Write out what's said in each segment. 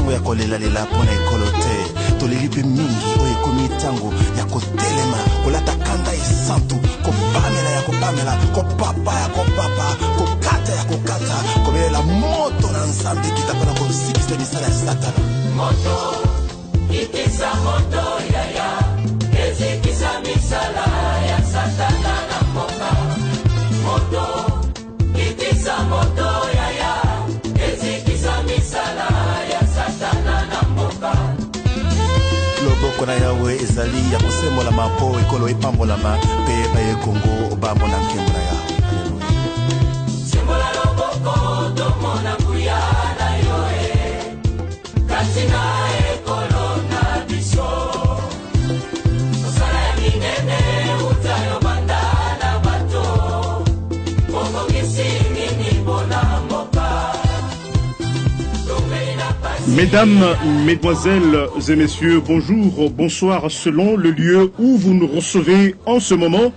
ntango ya kolelalela mpona ekolo te toleli mpe mingi oyo ekomi ntango ya kotelema kolata kanda esantu kopamela ya kopamela kopapa ya kopapa kokata ya kokata kobelela moto na nzambe kita mpona kosikisa misala ya satana moto itisa moto yaya ezikisa misala ya satana na mboka moto itisa moto yaya ezikisa misala ya satana na mboka loboko na yawe ezali ya kosembola mapo ekolo epambolama mpe baye kongo bamona nkembo na yawe sembola loboko tomona kuya na yoe kasi na ekolo na biso osala ya minene utayo banda na bato mokongisi nini mpona mboka. Mesdames, Mesdemoiselles et Messieurs, bonjour, bonsoir, selon le lieu où vous nous recevez en ce moment.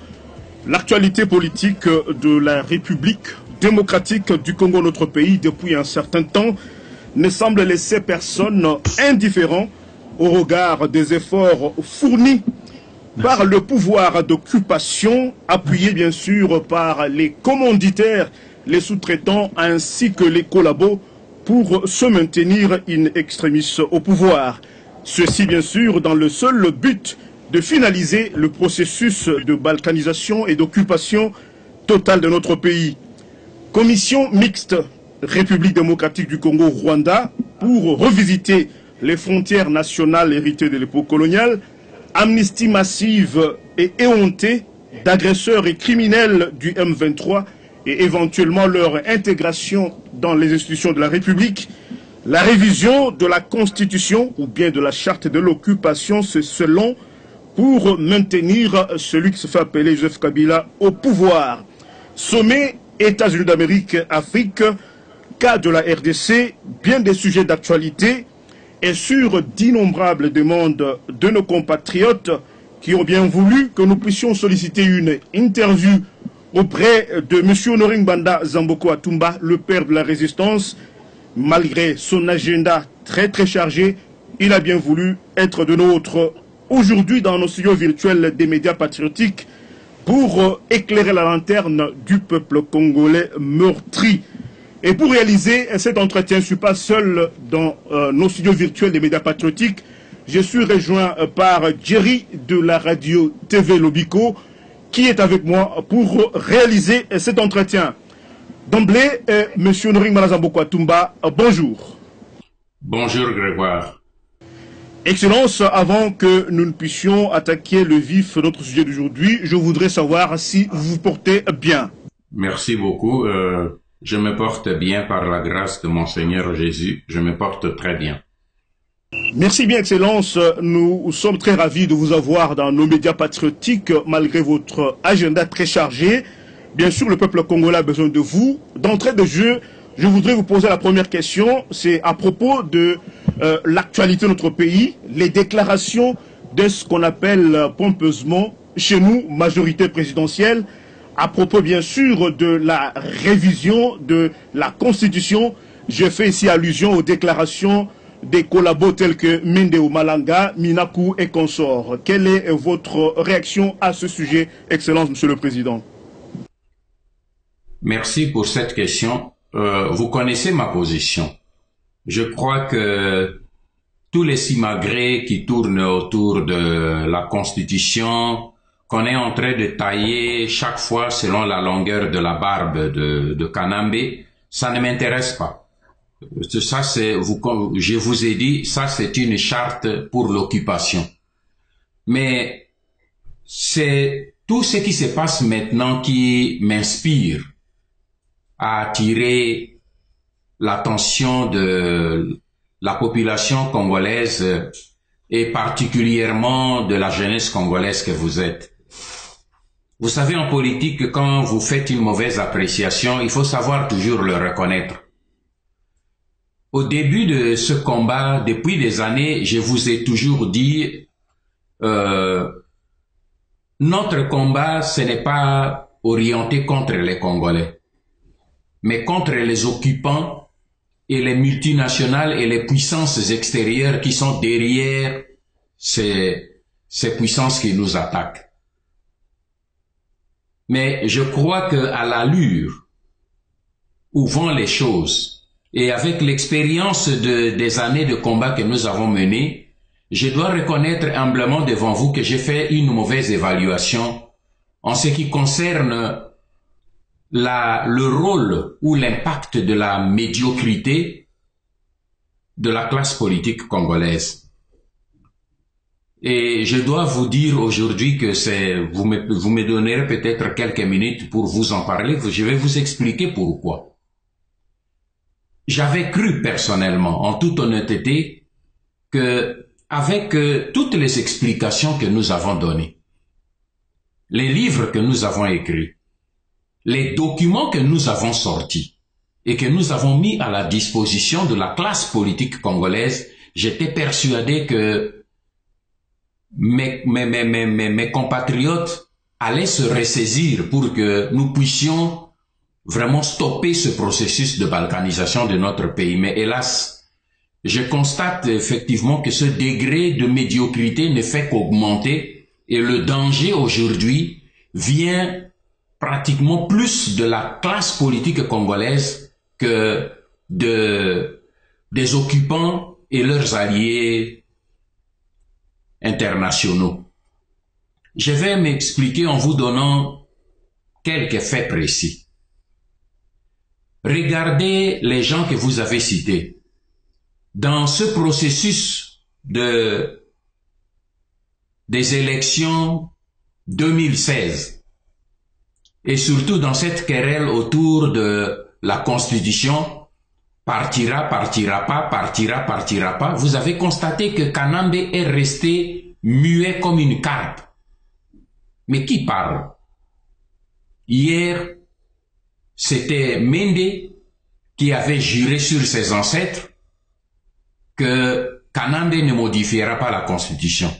L'actualité politique de la République démocratique du Congo, notre pays, depuis un certain temps, ne semble laisser personne indifférent au regard des efforts fournis par le pouvoir d'occupation, appuyé bien sûr par les commanditaires, les sous-traitants ainsi que les collabos, pour se maintenir in extremis au pouvoir. Ceci bien sûr dans le seul but de finaliser le processus de balkanisation et d'occupation totale de notre pays. Commission mixte République démocratique du Congo-Rwanda pour revisiter les frontières nationales héritées de l'époque coloniale, amnistie massive et éhontée d'agresseurs et criminels du M23 et éventuellement leur intégration dans les institutions de la République, la révision de la Constitution ou bien de la charte de l'occupation, c'est selon pour maintenir celui qui se fait appeler Joseph Kabila au pouvoir. Sommet États-Unis d'Amérique, Afrique, cas de la RDC, bien des sujets d'actualité et sur d'innombrables demandes de nos compatriotes qui ont bien voulu que nous puissions solliciter une interview auprès de M. Honoré Ngbanda Zamboko Atumba, le père de la résistance. Malgré son agenda très chargé, il a bien voulu être de nôtres aujourd'hui dans nos studios virtuels des médias patriotiques pour éclairer la lanterne du peuple congolais meurtri. Et pour réaliser cet entretien, je ne suis pas seul dans nos studios virtuels des médias patriotiques. Je suis rejoint par Jerry de la radio TV Lobiko, qui est avec moi pour réaliser cet entretien. D'emblée, M. Honoré Ngbanda Zamboko Atumba, bonjour. Bonjour Grégoire. Excellence, avant que nous ne puissions attaquer le vif de notre sujet d'aujourd'hui, je voudrais savoir si vous vous portez bien. Merci beaucoup. Je me porte bien par la grâce de mon Seigneur Jésus. Je me porte très bien. Merci bien, Excellence. Nous sommes très ravis de vous avoir dans nos médias patriotiques, malgré votre agenda très chargé. Bien sûr, le peuple congolais a besoin de vous. D'entrée de jeu, je voudrais vous poser la première question. C'est à propos de l'actualité de notre pays, les déclarations de ce qu'on appelle pompeusement, chez nous, majorité présidentielle, à propos bien sûr de la révision de la Constitution. Je fais ici allusion aux déclarations des collabos tels que Mindeo Malanga, Minakou et consorts. Quelle est votre réaction à ce sujet, Excellence, Monsieur le Président? Merci pour cette question. Vous connaissez ma position. Je crois que tous les simagrées qui tournent autour de la Constitution, qu'on est en train de tailler chaque fois selon la longueur de la barbe de Kanambe, ça ne m'intéresse pas. Ça, je vous ai dit, ça c'est une charte pour l'occupation. Mais c'est tout ce qui se passe maintenant qui m'inspire à attirer l'attention de la population congolaise et particulièrement de la jeunesse congolaise que vous êtes. Vous savez, en politique, quand vous faites une mauvaise appréciation, il faut savoir toujours le reconnaître. Au début de ce combat, depuis des années, je vous ai toujours dit, notre combat, ce n'est pas orienté contre les Congolais, mais contre les occupants et les multinationales et les puissances extérieures qui sont derrière ces puissances qui nous attaquent. Mais je crois que à l'allure où vont les choses et avec l'expérience des années de combat que nous avons menées, je dois reconnaître humblement devant vous que j'ai fait une mauvaise évaluation en ce qui concerne le rôle ou l'impact de la médiocrité de la classe politique congolaise. Et je dois vous dire aujourd'hui que vous me donnerez peut-être quelques minutes pour vous en parler, je vais vous expliquer pourquoi. J'avais cru personnellement, en toute honnêteté, que avec toutes les explications que nous avons données, les livres que nous avons écrits, les documents que nous avons sortis et que nous avons mis à la disposition de la classe politique congolaise, j'étais persuadé que mes compatriotes allaient se ressaisir pour que nous puissions vraiment stopper ce processus de balkanisation de notre pays. Mais hélas, je constate effectivement que ce degré de médiocrité ne fait qu'augmenter et le danger aujourd'hui vient pratiquement plus de la classe politique congolaise que des occupants et leurs alliés internationaux. Je vais m'expliquer en vous donnant quelques faits précis. Regardez les gens que vous avez cités. Dans ce processus des élections 2016, et surtout dans cette querelle autour de la Constitution, partira, partira pas, vous avez constaté que Kanambe est resté muet comme une carpe. Mais qui parle? Hier, c'était Mende qui avait juré sur ses ancêtres que Kanambe ne modifiera pas la Constitution.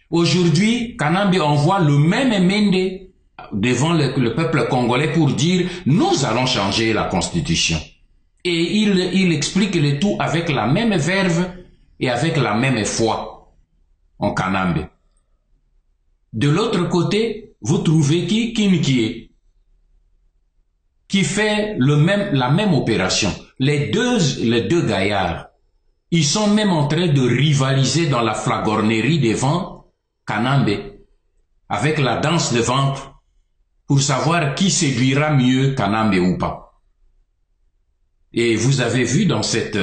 Aujourd'hui, Kanambe envoie le même Mende devant le peuple congolais pour dire « Nous allons changer la Constitution ». Et il explique le tout avec la même verve et avec la même foi en Kanambe. De l'autre côté, vous trouvez Kimikie, qui fait la même opération. Les deux gaillards, ils sont même en train de rivaliser dans la flagornerie devant Kanambe, avec la danse de ventre, pour savoir qui séduira mieux Kanambe ou pas. Et vous avez vu dans cette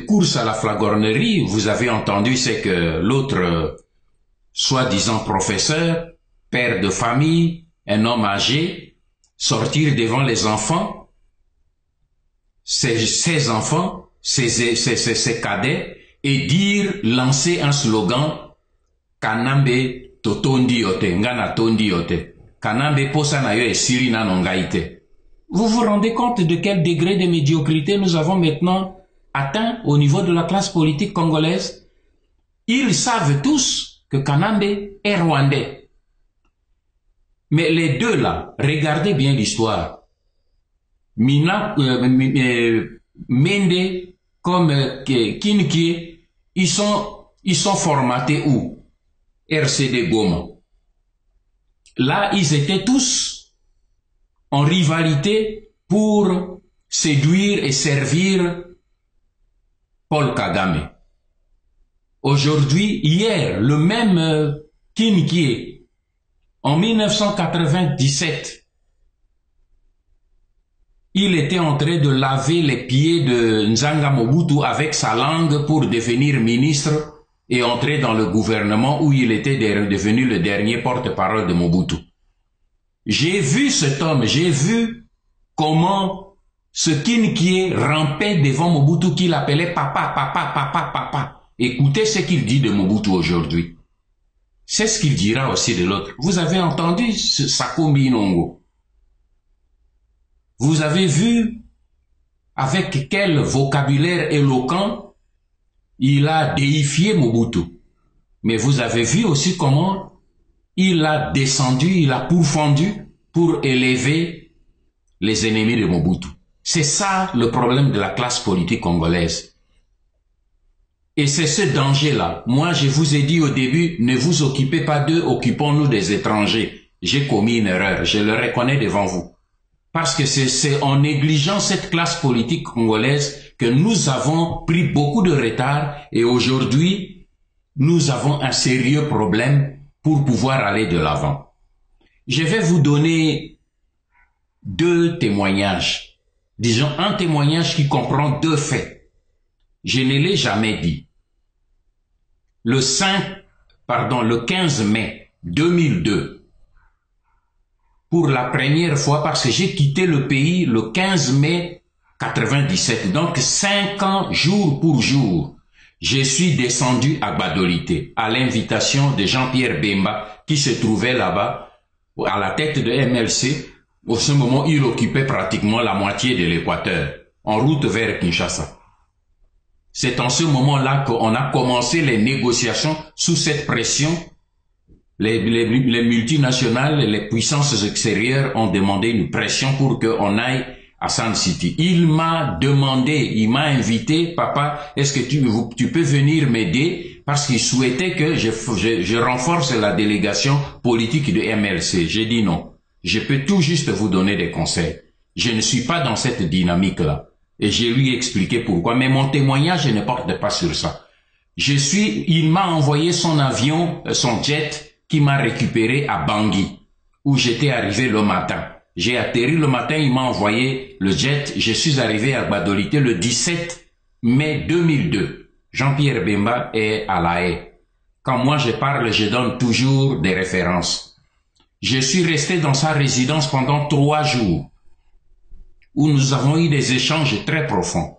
course à la flagornerie, vous avez entendu c'est que l'autre, soi-disant professeur, père de famille, un homme âgé, sortir devant les enfants, ses enfants, ses cadets, et lancer un slogan, Kanambe totondi yote, ngana tondi yote. Kanambe posa na yo esiri na nongaite. Vous vous rendez compte de quel degré de médiocrité nous avons maintenant atteint au niveau de la classe politique congolaise? Ils savent tous que Kanambe est rwandais. Mais les deux là, regardez bien l'histoire. Mende comme Kinikie, ils sont formatés où? RCD Goma. Là, ils étaient tous en rivalité pour séduire et servir Paul Kagame. Aujourd'hui, hier, le même Kinikie, en 1997, il était en train de laver les pieds de Nzanga Mobutu avec sa langue pour devenir ministre et entrer dans le gouvernement où il était devenu le dernier porte-parole de Mobutu. J'ai vu cet homme, j'ai vu comment ce Kinikie rampait devant Mobutu qu'il appelait papa, papa, papa, papa. Écoutez ce qu'il dit de Mobutu aujourd'hui. C'est ce qu'il dira aussi de l'autre. Vous avez entendu Sakombi Nongo. Vous avez vu avec quel vocabulaire éloquent il a déifié Mobutu. Mais vous avez vu aussi comment il a descendu, il a pourfendu pour élever les ennemis de Mobutu. C'est ça le problème de la classe politique congolaise. Et c'est ce danger-là. Moi, je vous ai dit au début, ne vous occupez pas d'eux, occupons-nous des étrangers. J'ai commis une erreur, je le reconnais devant vous. Parce que c'est en négligeant cette classe politique congolaise que nous avons pris beaucoup de retard et aujourd'hui, nous avons un sérieux problème pour pouvoir aller de l'avant. Je vais vous donner 2 témoignages. Disons un témoignage qui comprend 2 faits. Je ne l'ai jamais dit. Le 15 mai 2002, pour la première fois, parce que j'ai quitté le pays le 15 mai 97, donc 5 ans jour pour jour, je suis descendu à Gbadolité, à l'invitation de Jean-Pierre Bemba, qui se trouvait là-bas, à la tête de MLC. Au ce moment, il occupait pratiquement la moitié de l'Équateur, en route vers Kinshasa. C'est en ce moment-là qu'on a commencé les négociations sous cette pression. Les multinationales, les puissances extérieures ont demandé une pression pour qu'on aille à Sun City. Il m'a demandé, il m'a invité, papa, est-ce que tu peux venir m'aider? Parce qu'il souhaitait que je renforce la délégation politique de MLC. J'ai dit non. Je peux tout juste vous donner des conseils. Je ne suis pas dans cette dynamique-là. Et je lui ai expliqué pourquoi. Mais mon témoignage ne porte pas sur ça. Il m'a envoyé son avion, son jet, qui m'a récupéré à Bangui, où j'étais arrivé le matin. J'ai atterri le matin, il m'a envoyé le jet. Je suis arrivé à Gbadolité le 17 mai 2002. Jean-Pierre Bemba est à La Haye. Quand moi je parle, je donne toujours des références. Je suis resté dans sa résidence pendant 3 jours, où nous avons eu des échanges très profonds.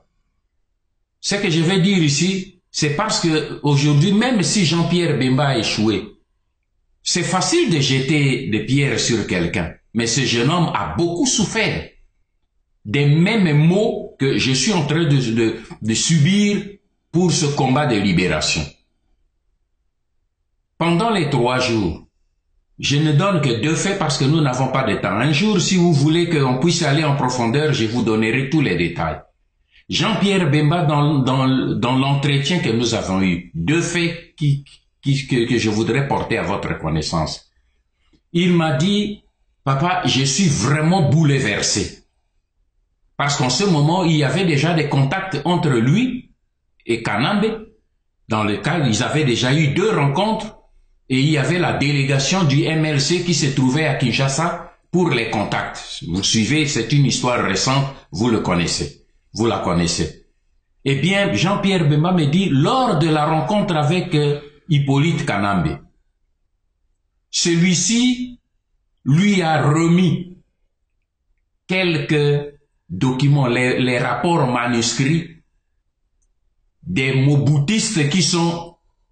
Ce que je vais dire ici, c'est parce que aujourd'hui, même si Jean-Pierre Bemba a échoué, c'est facile de jeter des pierres sur quelqu'un, mais ce jeune homme a beaucoup souffert des mêmes maux que je suis en train de subir pour ce combat de libération. Pendant les 3 jours, je ne donne que 2 faits parce que nous n'avons pas de temps. Un jour, si vous voulez qu'on puisse aller en profondeur, je vous donnerai tous les détails. Jean-Pierre Bemba, dans l'entretien que nous avons eu, 2 faits que je voudrais porter à votre connaissance. Il m'a dit, papa, je suis vraiment bouleversé. Parce qu'en ce moment, il y avait déjà des contacts entre lui et Kanambe, dans lequel ils avaient déjà eu 2 rencontres. Et il y avait la délégation du MLC qui se trouvait à Kinshasa pour les contacts. Vous suivez, c'est une histoire récente, vous le connaissez. Vous la connaissez. Eh bien, Jean-Pierre Bemba me dit, lors de la rencontre avec Hippolyte Kanambe, celui-ci lui a remis quelques documents, les rapports manuscrits des Mobutistes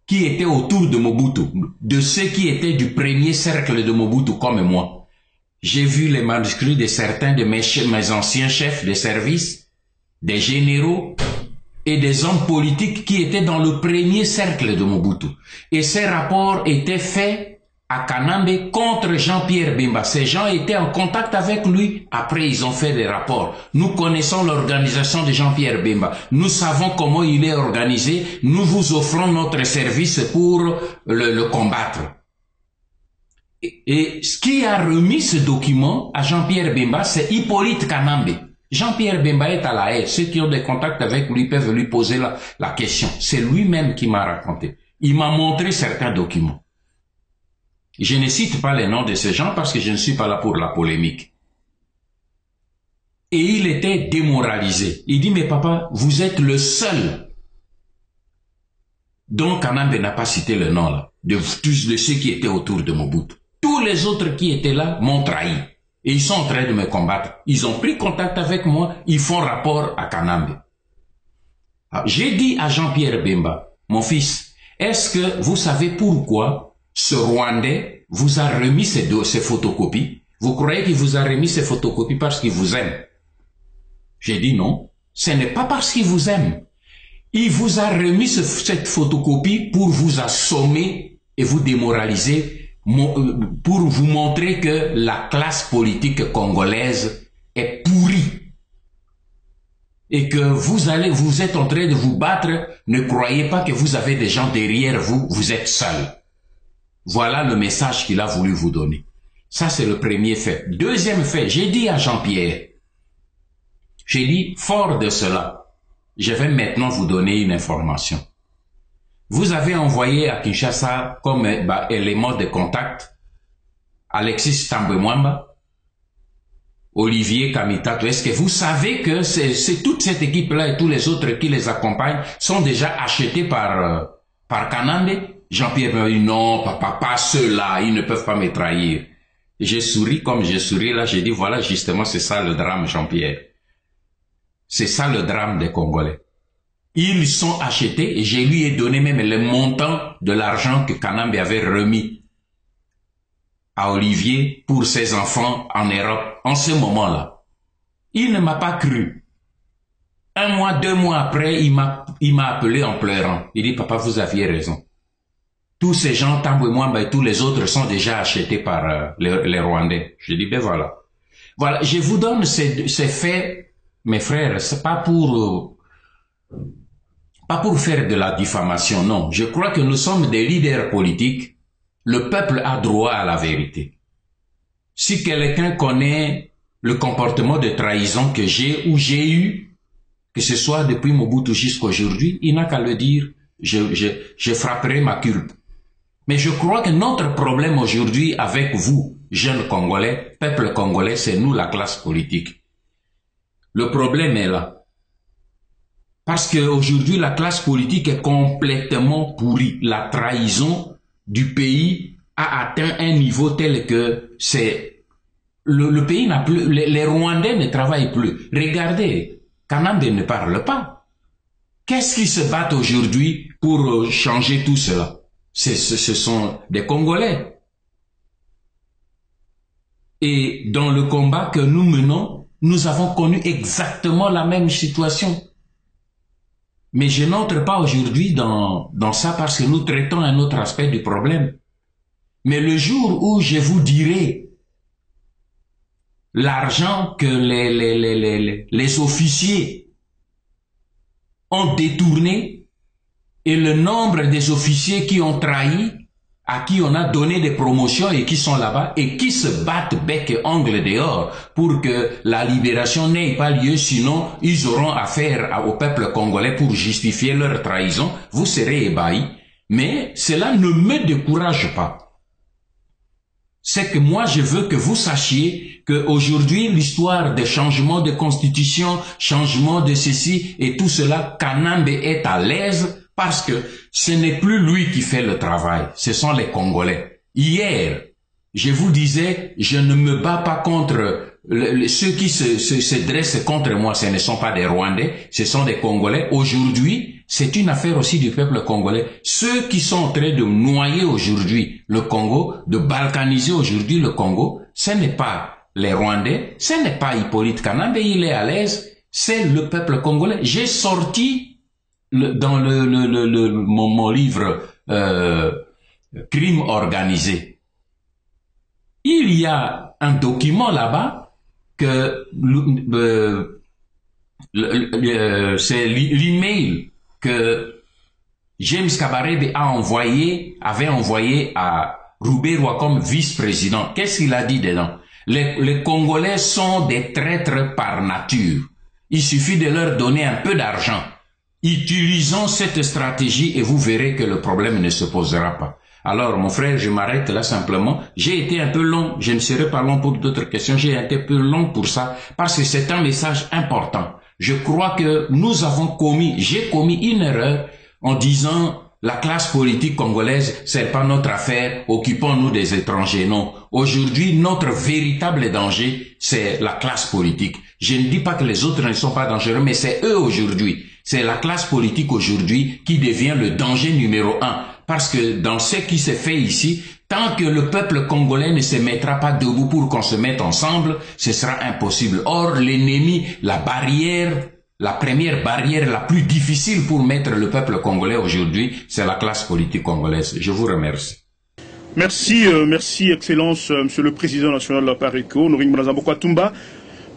qui étaient autour de Mobutu, de ceux qui étaient du premier cercle de Mobutu comme moi. J'ai vu les manuscrits de certains de mes anciens chefs de service, des généraux et des hommes politiques qui étaient dans le premier cercle de Mobutu. Et ces rapports étaient faits à Kanambe contre Jean-Pierre Bemba. Ces gens étaient en contact avec lui. Après, ils ont fait des rapports. Nous connaissons l'organisation de Jean-Pierre Bemba. Nous savons comment il est organisé. Nous vous offrons notre service pour le combattre. Et ce qui a remis ce document à Jean-Pierre Bemba, c'est Hippolyte Kanambe. Jean-Pierre Bemba est à La Haye. Ceux qui ont des contacts avec lui peuvent lui poser la question. C'est lui-même qui m'a raconté. Il m'a montré certains documents. Je ne cite pas les noms de ces gens parce que je ne suis pas là pour la polémique. Et il était démoralisé. Il dit, mais papa, vous êtes le seul dont Kanambe n'a pas cité le nom là, de ceux qui étaient autour de Mobutu. Tous les autres qui étaient là m'ont trahi. Et ils sont en train de me combattre. Ils ont pris contact avec moi, ils font rapport à Kanambe. J'ai dit à Jean-Pierre Bemba, mon fils, est-ce que vous savez pourquoi ce Rwandais vous a remis ces photocopies? Vous croyez qu'il vous a remis ces photocopies parce qu'il vous aime? J'ai dit non, ce n'est pas parce qu'il vous aime. Il vous a remis cette photocopie pour vous assommer et vous démoraliser, pour vous montrer que la classe politique congolaise est pourrie. et que vous êtes en train de vous battre, ne croyez pas que vous avez des gens derrière vous, vous êtes seul. Voilà le message qu'il a voulu vous donner. Ça, c'est le premier fait. Deuxième fait, j'ai dit à Jean-Pierre, j'ai dit, fort de cela, je vais maintenant vous donner une information. Vous avez envoyé à Kinshasa comme élément de contact Alexis Tambwe-Mwamba, Olivier Kamitato. Est-ce que vous savez que c'est toute cette équipe-là et tous les autres qui les accompagnent sont déjà achetés par Kanambe? Jean-Pierre m'a dit non, papa, pas ceux-là, ils ne peuvent pas me trahir. J'ai souri comme j'ai souri là, j'ai dit voilà justement c'est ça le drame Jean-Pierre. C'est ça le drame des Congolais. Ils sont achetés et je lui ai donné même le montant de l'argent que Kanambe avait remis à Olivier pour ses enfants en Europe en ce moment-là. Il ne m'a pas cru. 1 mois, 2 mois après, il m'a appelé en pleurant. Il dit, papa, vous aviez raison. Tous ces gens, Tambwe-Mwamba et tous les autres sont déjà achetés par les Rwandais. Je dis, ben voilà. Voilà, je vous donne ces faits, mes frères, c'est pas pour faire de la diffamation, non. Je crois que nous sommes des leaders politiques. Le peuple a droit à la vérité. Si quelqu'un connaît le comportement de trahison que j'ai ou j'ai eu, que ce soit depuis Mobutu jusqu'à aujourd'hui, il n'a qu'à le dire, je frapperai ma culpe. Mais je crois que notre problème aujourd'hui avec vous, jeunes Congolais, peuple congolais, c'est nous la classe politique. Le problème est là. Parce qu'aujourd'hui, la classe politique est complètement pourrie. La trahison du pays a atteint un niveau tel que c'est... Le pays n'a plus... Les Rwandais ne travaillent plus. Regardez, Kanambe ne parle pas. Qu'est-ce qui se bat aujourd'hui pour changer tout cela? Ce sont des Congolais. Et dans le combat que nous menons, nous avons connu exactement la même situation. Mais je n'entre pas aujourd'hui dans ça parce que nous traitons un autre aspect du problème. Mais le jour où je vous dirai l'argent que les officiers ont détourné et le nombre des officiers qui ont trahi, à qui on a donné des promotions et qui sont là-bas et qui se battent bec et ongle dehors pour que la libération n'ait pas lieu, sinon ils auront affaire au peuple congolais pour justifier leur trahison, vous serez ébahis. Mais cela ne me décourage pas. C'est que moi je veux que vous sachiez qu'aujourd'hui l'histoire des changements de constitution, changement de ceci et tout cela, Kanambe est à l'aise parce que ce n'est plus lui qui fait le travail, ce sont les Congolais. Hier, je vous disais, je ne me bats pas contre ceux qui se dressent contre moi, ce ne sont pas des Rwandais, ce sont des Congolais. Aujourd'hui, c'est une affaire aussi du peuple congolais. Ceux qui sont en train de noyer aujourd'hui le Congo, de balkaniser aujourd'hui le Congo, ce n'est pas les Rwandais, ce n'est pas Hippolyte Kanambe, il est à l'aise, c'est le peuple congolais. J'ai sorti dans mon livre Crime organisé. Il y a un document là-bas que c'est l'email que James Kabarebe avait envoyé à Roubaix-Roy comme vice-président. Qu'est-ce qu'il a dit dedans? Les Congolais sont des traîtres par nature. Il suffit de leur donner un peu d'argent. Utilisons cette stratégie et vous verrez que le problème ne se posera pas. Alors, mon frère, je m'arrête là simplement. J'ai été un peu long, je ne serai pas long pour d'autres questions, j'ai été un peu long pour ça, parce que c'est un message important. Je crois que j'ai commis une erreur en disant la classe politique congolaise, c'est pas notre affaire, occupons-nous des étrangers. Non. Aujourd'hui, notre véritable danger, c'est la classe politique. Je ne dis pas que les autres ne sont pas dangereux, mais c'est eux aujourd'hui. C'est la classe politique aujourd'hui qui devient le danger numéro 1. Parce que dans ce qui se fait ici, tant que le peuple congolais ne se mettra pas debout pour qu'on se mette ensemble, ce sera impossible. Or, l'ennemi, la première barrière la plus difficile pour mettre le peuple congolais aujourd'hui, c'est la classe politique congolaise. Je vous remercie. Merci, merci, Excellence, Monsieur le Président national de la PARECO, Noring Mrazambo Kwatumba.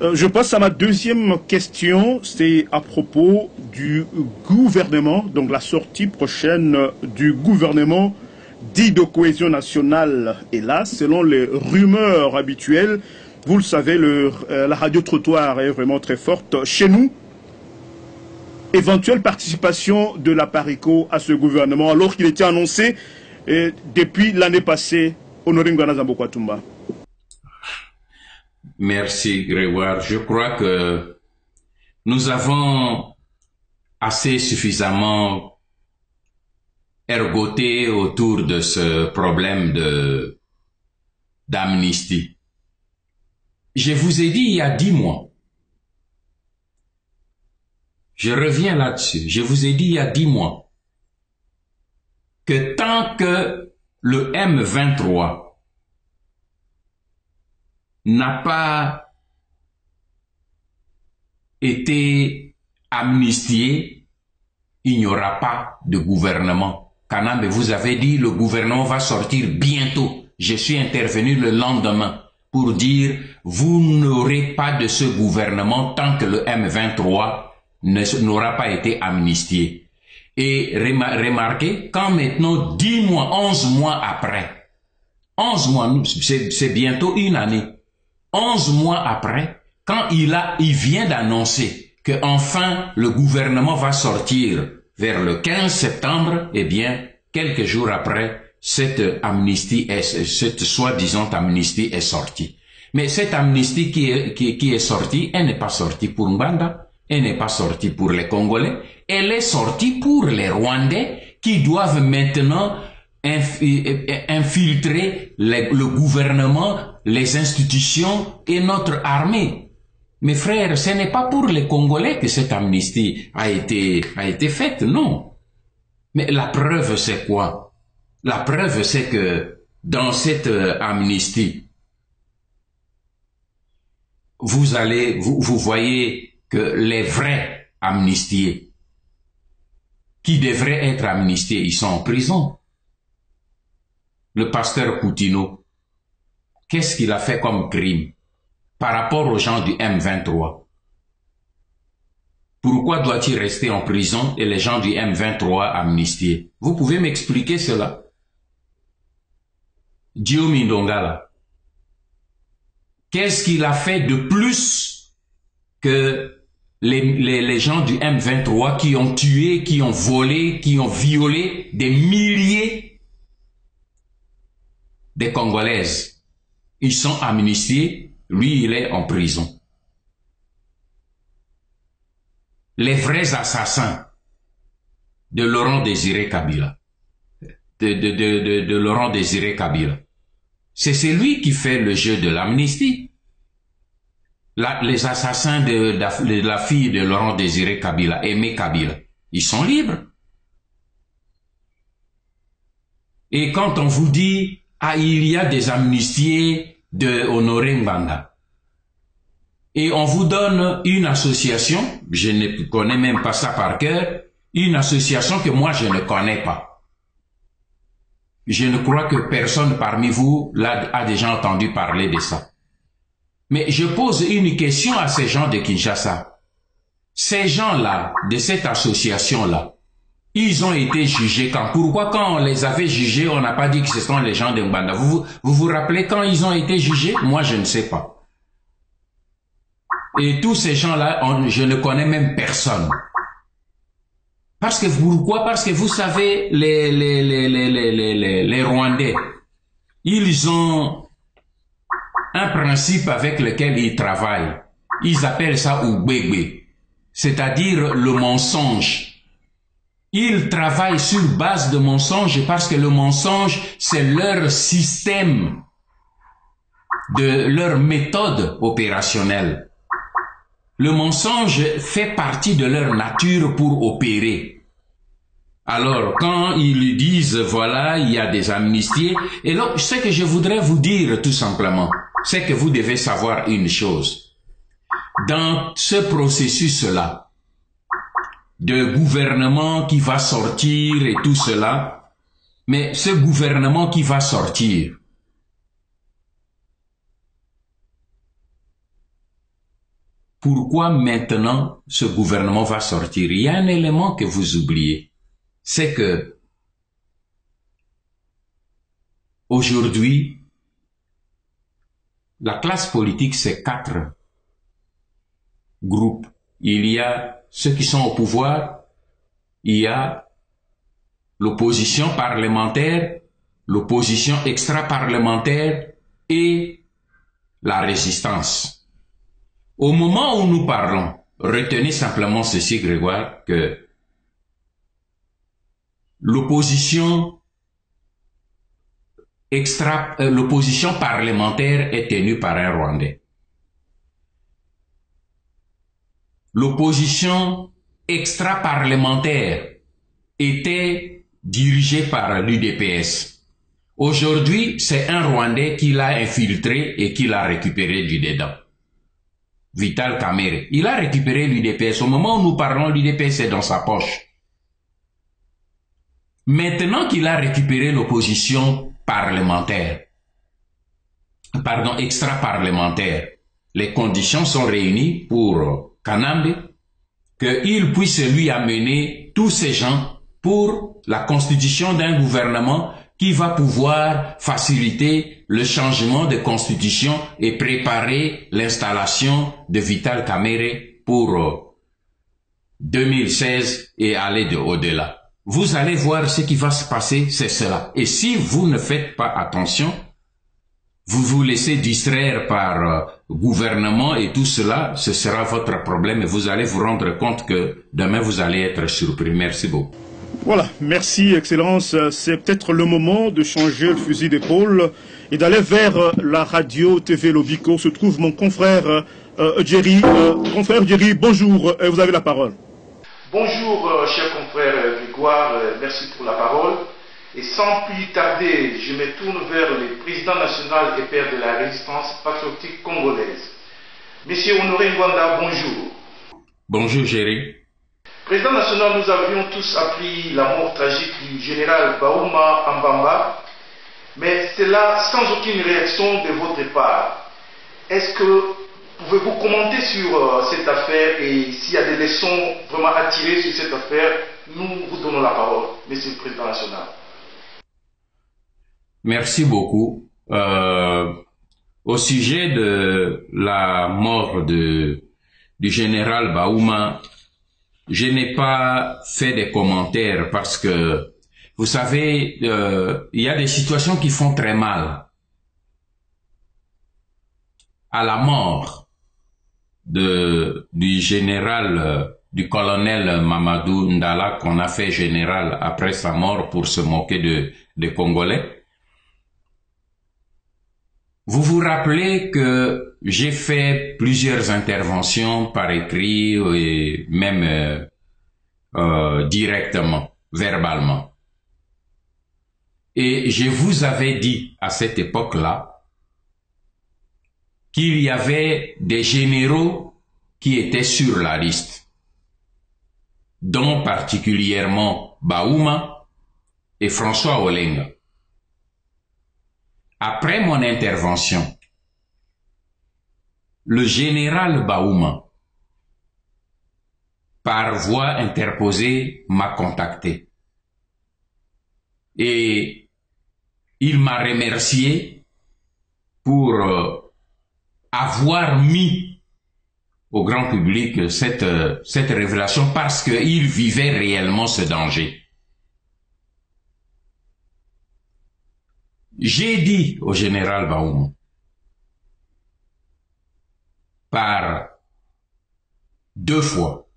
Je passe à ma deuxième question, c'est à propos du gouvernement, donc la sortie prochaine du gouvernement dit de cohésion nationale. Et là, selon les rumeurs habituelles, vous le savez, la radio-trottoir est vraiment très forte chez nous. Éventuelle participation de la PARICO à ce gouvernement, alors qu'il était annoncé depuis l'année passée, Honoré Ngana Zambo-Kwatumba. Merci Grégoire. Je crois que nous avons assez suffisamment ergoté autour de ce problème d'amnistie. Je vous ai dit il y a 10 mois, je reviens là-dessus, je vous ai dit il y a 10 mois que tant que le M23 n'a pas été amnistié, il n'y aura pas de gouvernement. Kanambe, vous avez dit le gouvernement va sortir bientôt. Je suis intervenu le lendemain pour dire vous n'aurez pas de ce gouvernement tant que le M23 n'aura pas été amnistié. Et remarquez, quand maintenant 10 mois, 11 mois après, 11 mois, c'est bientôt une année, 11 mois après, quand il vient d'annoncer que enfin le gouvernement va sortir vers le 15 septembre, eh bien, quelques jours après, cette soi-disant amnistie est sortie. Mais cette amnistie qui est sortie, elle n'est pas sortie pour Mbanda, elle n'est pas sortie pour les Congolais, elle est sortie pour les Rwandais qui doivent maintenant infiltrer le gouvernement, les institutions et notre armée. Mes frères, ce n'est pas pour les Congolais que cette amnistie a été faite, non. Mais la preuve, c'est quoi? La preuve, c'est que dans cette amnistie, vous voyez que les vrais amnistiés, qui devraient être amnistiés, ils sont en prison. Le pasteur Coutinho, qu'est-ce qu'il a fait comme crime par rapport aux gens du M23? Pourquoi doit-il rester en prison et les gens du M23 amnistiés? Vous pouvez m'expliquer cela? Diomi Ndongala, qu'est-ce qu'il a fait de plus que les gens du M23 qui ont tué, qui ont volé, qui ont violé des milliers des Congolaises? Ils sont amnistiés, lui il est en prison. Les vrais assassins de Laurent Désiré Kabila, de Laurent Désiré Kabila, c'est celui qui fait le jeu de l'amnistie. Les assassins de la fille de Laurent Désiré Kabila, Aimé Kabila, ils sont libres. Et quand on vous dit ah, il y a des amnistiés de Honoré Mbanda, et on vous donne une association, je ne connais même pas ça par cœur, une association que moi je ne connais pas. Je ne crois que personne parmi vous là a déjà entendu parler de ça. Mais je pose une question à ces gens de Kinshasa. Ces gens-là, de cette association-là, ils ont été jugés quand? Pourquoi quand on les avait jugés, on n'a pas dit que ce sont les gens de Mbanda? Vous vous rappelez quand ils ont été jugés? Moi, je ne sais pas. Et tous ces gens-là, je ne connais même personne. Parce que pourquoi? Parce que vous savez, les Rwandais, ils ont un principe avec lequel ils travaillent. Ils appellent ça Ugbegbe, c'est-à-dire le mensonge. Ils travaillent sur base de mensonges parce que le mensonge, c'est leur système, leur méthode opérationnelle. Le mensonge fait partie de leur nature pour opérer. Alors, quand ils disent, voilà, il y a des amnistiés, et donc, ce que je voudrais vous dire tout simplement, c'est que vous devez savoir une chose. Dans ce processus-là, de gouvernement qui va sortir et tout cela, mais ce gouvernement qui va sortir, pourquoi maintenant ce gouvernement va sortir? Il y a un élément que vous oubliez, c'est que aujourd'hui, la classe politique, c'est 4 groupes. Il y a ceux qui sont au pouvoir, il y a l'opposition parlementaire, l'opposition extra-parlementaire et la résistance. Au moment où nous parlons, retenez simplement ceci, Grégoire, que l'opposition parlementaire est tenue par un Rwandais. L'opposition extra-parlementaire était dirigée par l'UDPS. Aujourd'hui, c'est un Rwandais qui l'a infiltré et qui l'a récupéré du dedans. Vital Kamerhe. Il a récupéré l'UDPS. Au moment où nous parlons, l'UDPS est dans sa poche. Maintenant qu'il a récupéré l'opposition parlementaire, extra-parlementaire, les conditions sont réunies pour Kanambe, qu'il puisse lui amener tous ces gens pour la constitution d'un gouvernement qui va pouvoir faciliter le changement de constitution et préparer l'installation de Vital Kamerhe pour 2016 et aller au-delà. Vous allez voir ce qui va se passer, c'est cela. Et si vous ne faites pas attention, vous vous laissez distraire par gouvernement et tout cela, ce sera votre problème et vous allez vous rendre compte que demain vous allez être surpris. Merci beaucoup. Voilà, merci Excellence. C'est peut-être le moment de changer le fusil d'épaule et d'aller vers la radio TV Lobiko. Se trouve mon confrère Jerry. Confrère Jerry, bonjour, vous avez la parole. Bonjour cher confrère Grégoire, merci pour la parole. Et sans plus tarder, je me tourne vers le président national et père de la résistance patriotique congolaise. Monsieur Honoré Ngwanda, bonjour. Bonjour Jerry. Président national, nous avions tous appris la mort tragique du général Baouma Ambamba, mais cela sans aucune réaction de votre part. Est-ce que pouvez-vous commenter sur cette affaire et s'il y a des leçons vraiment à tirer sur cette affaire? Nous vous donnons la parole, monsieur le président national. Merci beaucoup. Au sujet de la mort du général Baouma, je n'ai pas fait des commentaires parce que, vous savez, il y a des situations qui font très mal. À la mort du général, du colonel Mamadou Ndala, qu'on a fait général après sa mort pour se moquer des Congolais. Vous vous rappelez que j'ai fait plusieurs interventions par écrit et même directement, verbalement. Et je vous avais dit à cette époque-là qu'il y avait des généraux qui étaient sur la liste, dont particulièrement Baouma et François Olenga. Après mon intervention, le général Baouma, par voie interposée, m'a contacté. Et il m'a remercié pour avoir mis au grand public cette révélation parce qu'il vivait réellement ce danger. J'ai dit au général Baouma, par 2 fois,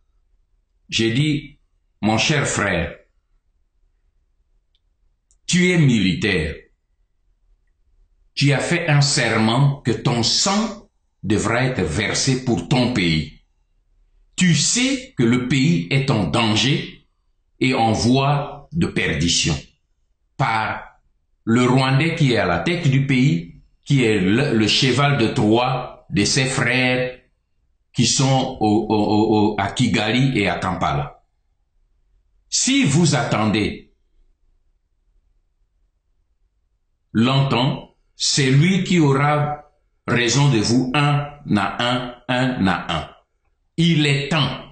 j'ai dit, mon cher frère, tu es militaire, tu as fait un serment que ton sang devra être versé pour ton pays. Tu sais que le pays est en danger et en voie de perdition par le Rwandais qui est à la tête du pays, qui est le cheval de Troie de ses frères qui sont à Kigali et à Kampala. Si vous attendez longtemps, c'est lui qui aura raison de vous un à un. Il est temps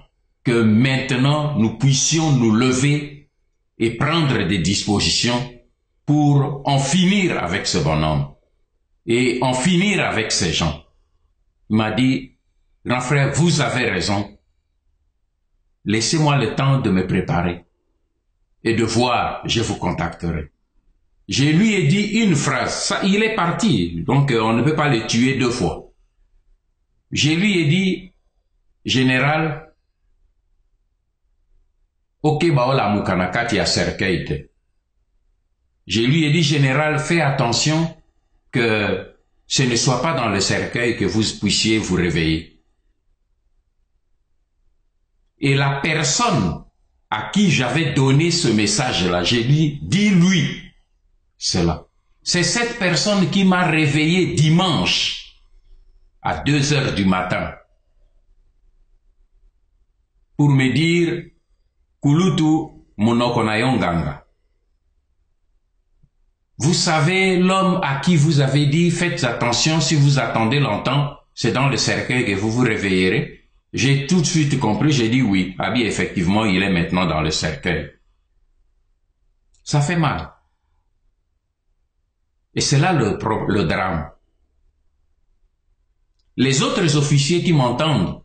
que maintenant nous puissions nous lever et prendre des dispositions pour en finir avec ce bonhomme et en finir avec ces gens. Il m'a dit, grand frère, vous avez raison. Laissez-moi le temps de me préparer et de voir, je vous contacterai. Je lui ai dit une phrase, ça, il est parti, donc on ne peut pas le tuer deux fois. Je lui ai dit, général, ok, baola mukanakati ya cercueil. Je lui ai dit, général, fais attention que ce ne soit pas dans le cercueil que vous puissiez vous réveiller. Et la personne à qui j'avais donné ce message-là, j'ai dit, dis-lui cela. C'est cette personne qui m'a réveillé dimanche à 2 heures du matin pour me dire, Kulutu monokonayonganga. Vous savez, l'homme à qui vous avez dit, faites attention, si vous attendez longtemps, c'est dans le cercueil que vous vous réveillerez. J'ai tout de suite compris, j'ai dit oui. Ah bien, effectivement, il est maintenant dans le cercueil. Ça fait mal. Et c'est là le drame. Les autres officiers qui m'entendent,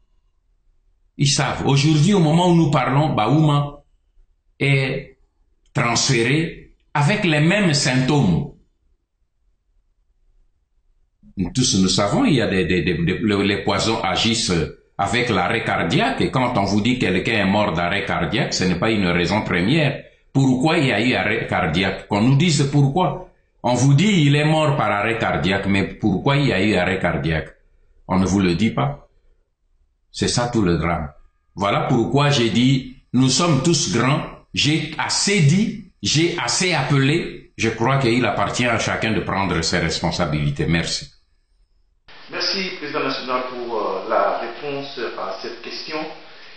ils savent. Aujourd'hui, au moment où nous parlons, Baouma est transféré avec les mêmes symptômes. Tous nous savons, il y a les poisons agissent avec l'arrêt cardiaque, et quand on vous dit que quelqu'un est mort d'arrêt cardiaque, ce n'est pas une raison première. Pourquoi il y a eu arrêt cardiaque? Qu'on nous dise pourquoi. On vous dit il est mort par arrêt cardiaque, mais pourquoi il y a eu arrêt cardiaque? On ne vous le dit pas. C'est ça tout le drame. Voilà pourquoi j'ai dit, nous sommes tous grands, j'ai assez dit, j'ai assez appelé, je crois qu'il appartient à chacun de prendre ses responsabilités. Merci. Merci, Président national, pour la réponse à cette question.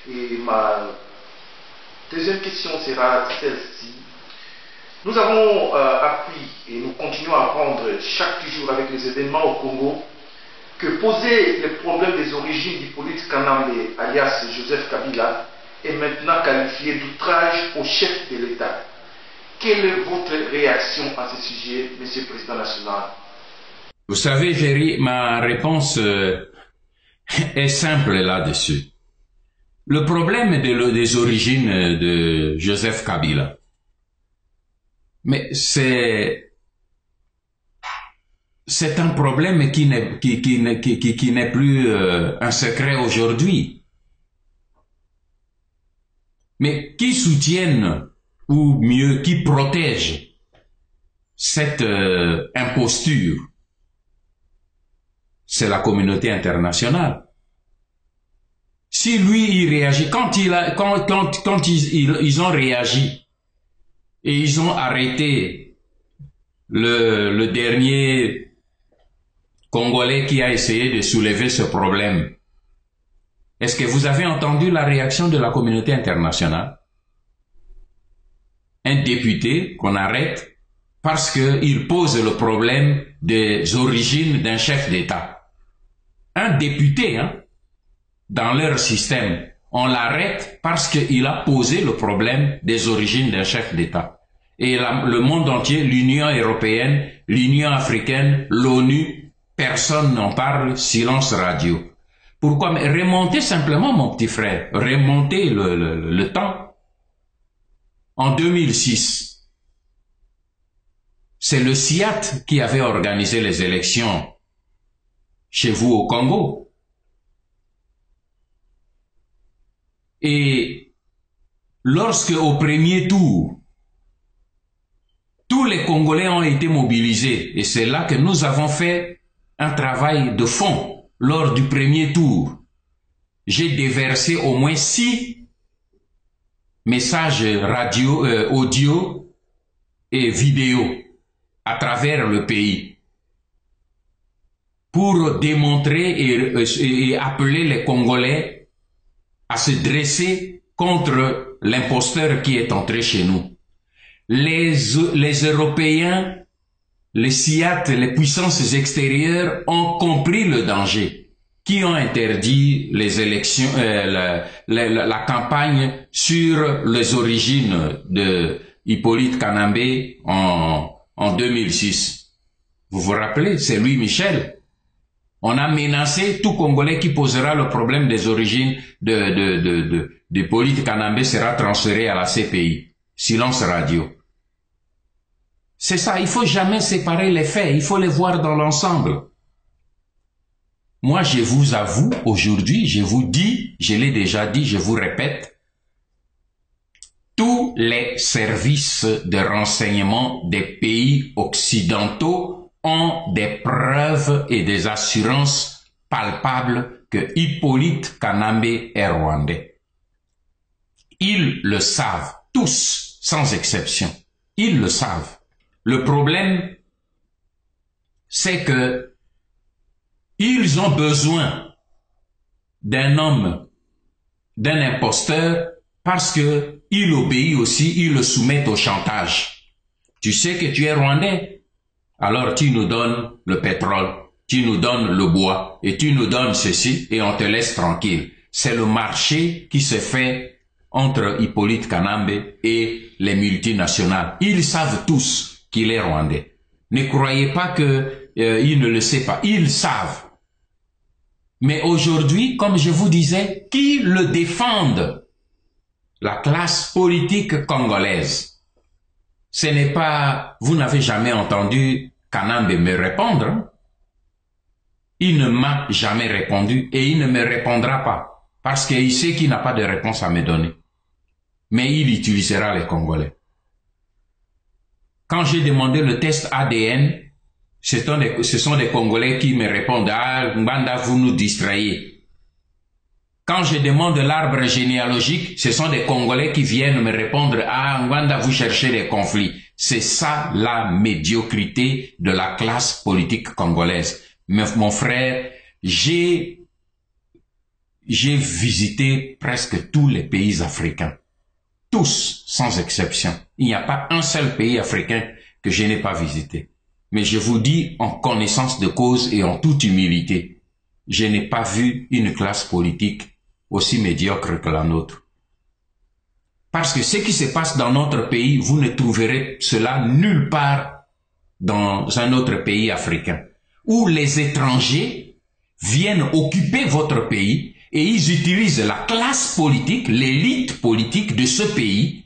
Et ma deuxième question sera celle-ci. Nous avons appris et nous continuons à apprendre chaque jour avec les événements au Congo que poser le problème des origines d'Hippolyte Kanambe, alias Joseph Kabila, est maintenant qualifié d'outrage au chef de l'État. Quelle est votre réaction à ce sujet, Monsieur le Président national? Vous savez, Jerry, ma réponse est simple là-dessus. Le problème des origines de Joseph Kabila, mais c'est un problème qui n'est plus un secret aujourd'hui. Mais qui soutiennent, ou mieux, qui protègent cette imposture? C'est la communauté internationale. Si lui, il réagit, quand ils ont réagi et ils ont arrêté le dernier Congolais qui a essayé de soulever ce problème, est-ce que vous avez entendu la réaction de la communauté internationale? Un député qu'on arrête parce qu'il pose le problème des origines d'un chef d'État. Un député, dans leur système, on l'arrête parce qu'il a posé le problème des origines d'un chef d'État. Et le monde entier, l'Union européenne, l'Union africaine, l'ONU, personne n'en parle, silence radio. Pourquoi? Mais remontez simplement, mon petit frère, remontez le temps. En 2006, c'est le SIAT qui avait organisé les élections chez vous au Congo. Et lorsque au premier tour, tous les Congolais ont été mobilisés, et c'est là que nous avons fait un travail de fond lors du premier tour. J'ai déversé au moins 6 messages radio, audio et vidéo à travers le pays pour démontrer et appeler les Congolais à se dresser contre l'imposteur qui est entré chez nous. Les Européens, les SIAT, les puissances extérieures ont compris le danger. qui ont interdit les élections, la campagne sur les origines de Hippolyte Kanambe en 2006. Vous vous rappelez, c'est Louis Michel. On a menacé tout Congolais qui posera le problème des origines d'Hippolyte Kanambe sera transféré à la CPI. Silence radio. C'est ça, il faut jamais séparer les faits, il faut les voir dans l'ensemble. Moi, je vous avoue, aujourd'hui, je vous dis, je l'ai déjà dit, je vous répète, tous les services de renseignement des pays occidentaux ont des preuves et des assurances palpables que Hippolyte Kanambe est rwandais. Ils le savent, tous, sans exception. Ils le savent. Le problème, c'est que ils ont besoin d'un homme, d'un imposteur, parce que il obéit aussi, il le soumet au chantage. Tu sais que tu es rwandais, alors tu nous donnes le pétrole, tu nous donnes le bois, et tu nous donnes ceci, et on te laisse tranquille. C'est le marché qui se fait entre Hippolyte Kanambe et les multinationales. Ils savent tous qu'il est rwandais. Ne croyez pas que ils ne le savent pas. Ils savent. Mais aujourd'hui, comme je vous disais, qui le défendent? La classe politique congolaise. Ce n'est pas... Vous n'avez jamais entendu Kanambe me répondre. Hein? Il ne m'a jamais répondu et il ne me répondra pas. Parce qu'il sait qu'il n'a pas de réponse à me donner. Mais il utilisera les Congolais. Quand j'ai demandé le test ADN, ce sont des Congolais qui me répondent « Ah, Mbanda, vous nous distrayez ». Quand je demande l'arbre généalogique, ce sont des Congolais qui viennent me répondre « Ah, Mbanda, vous cherchez des conflits ». C'est ça la médiocrité de la classe politique congolaise. Mais mon frère, j'ai visité presque tous les pays africains. Tous, sans exception. Il n'y a pas un seul pays africain que je n'ai pas visité. Mais je vous dis en connaissance de cause et en toute humilité, je n'ai pas vu une classe politique aussi médiocre que la nôtre. Parce que ce qui se passe dans notre pays, vous ne trouverez cela nulle part dans un autre pays africain, où les étrangers viennent occuper votre pays et ils utilisent la classe politique, l'élite politique de ce pays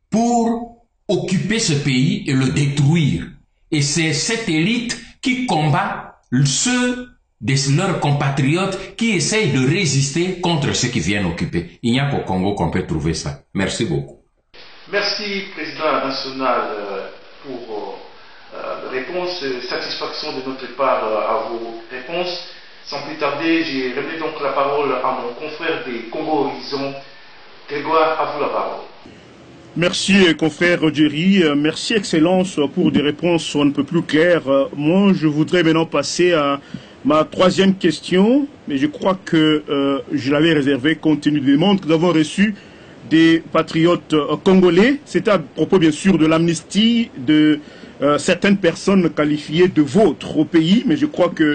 pour occuper ce pays et le détruire. Et c'est cette élite qui combat ceux de leurs compatriotes qui essayent de résister contre ceux qui viennent occuper. Il n'y a qu'au Congo qu'on peut trouver ça. Merci beaucoup. Merci, Président national, pour la réponse, satisfaction de notre part à vos réponses. Sans plus tarder, j'ai remis donc la parole à mon confrère des Congo Horizon. Grégoire, à vous la parole. Merci, confrère Jerry. Merci, Excellence, pour des réponses un peu plus claires. Moi, je voudrais maintenant passer à ma troisième question, mais je crois que je l'avais réservée compte tenu des demandes que nous avons reçues des patriotes congolais. C'était à propos, bien sûr, de l'amnistie de certaines personnes qualifiées de vôtres au pays, mais je crois que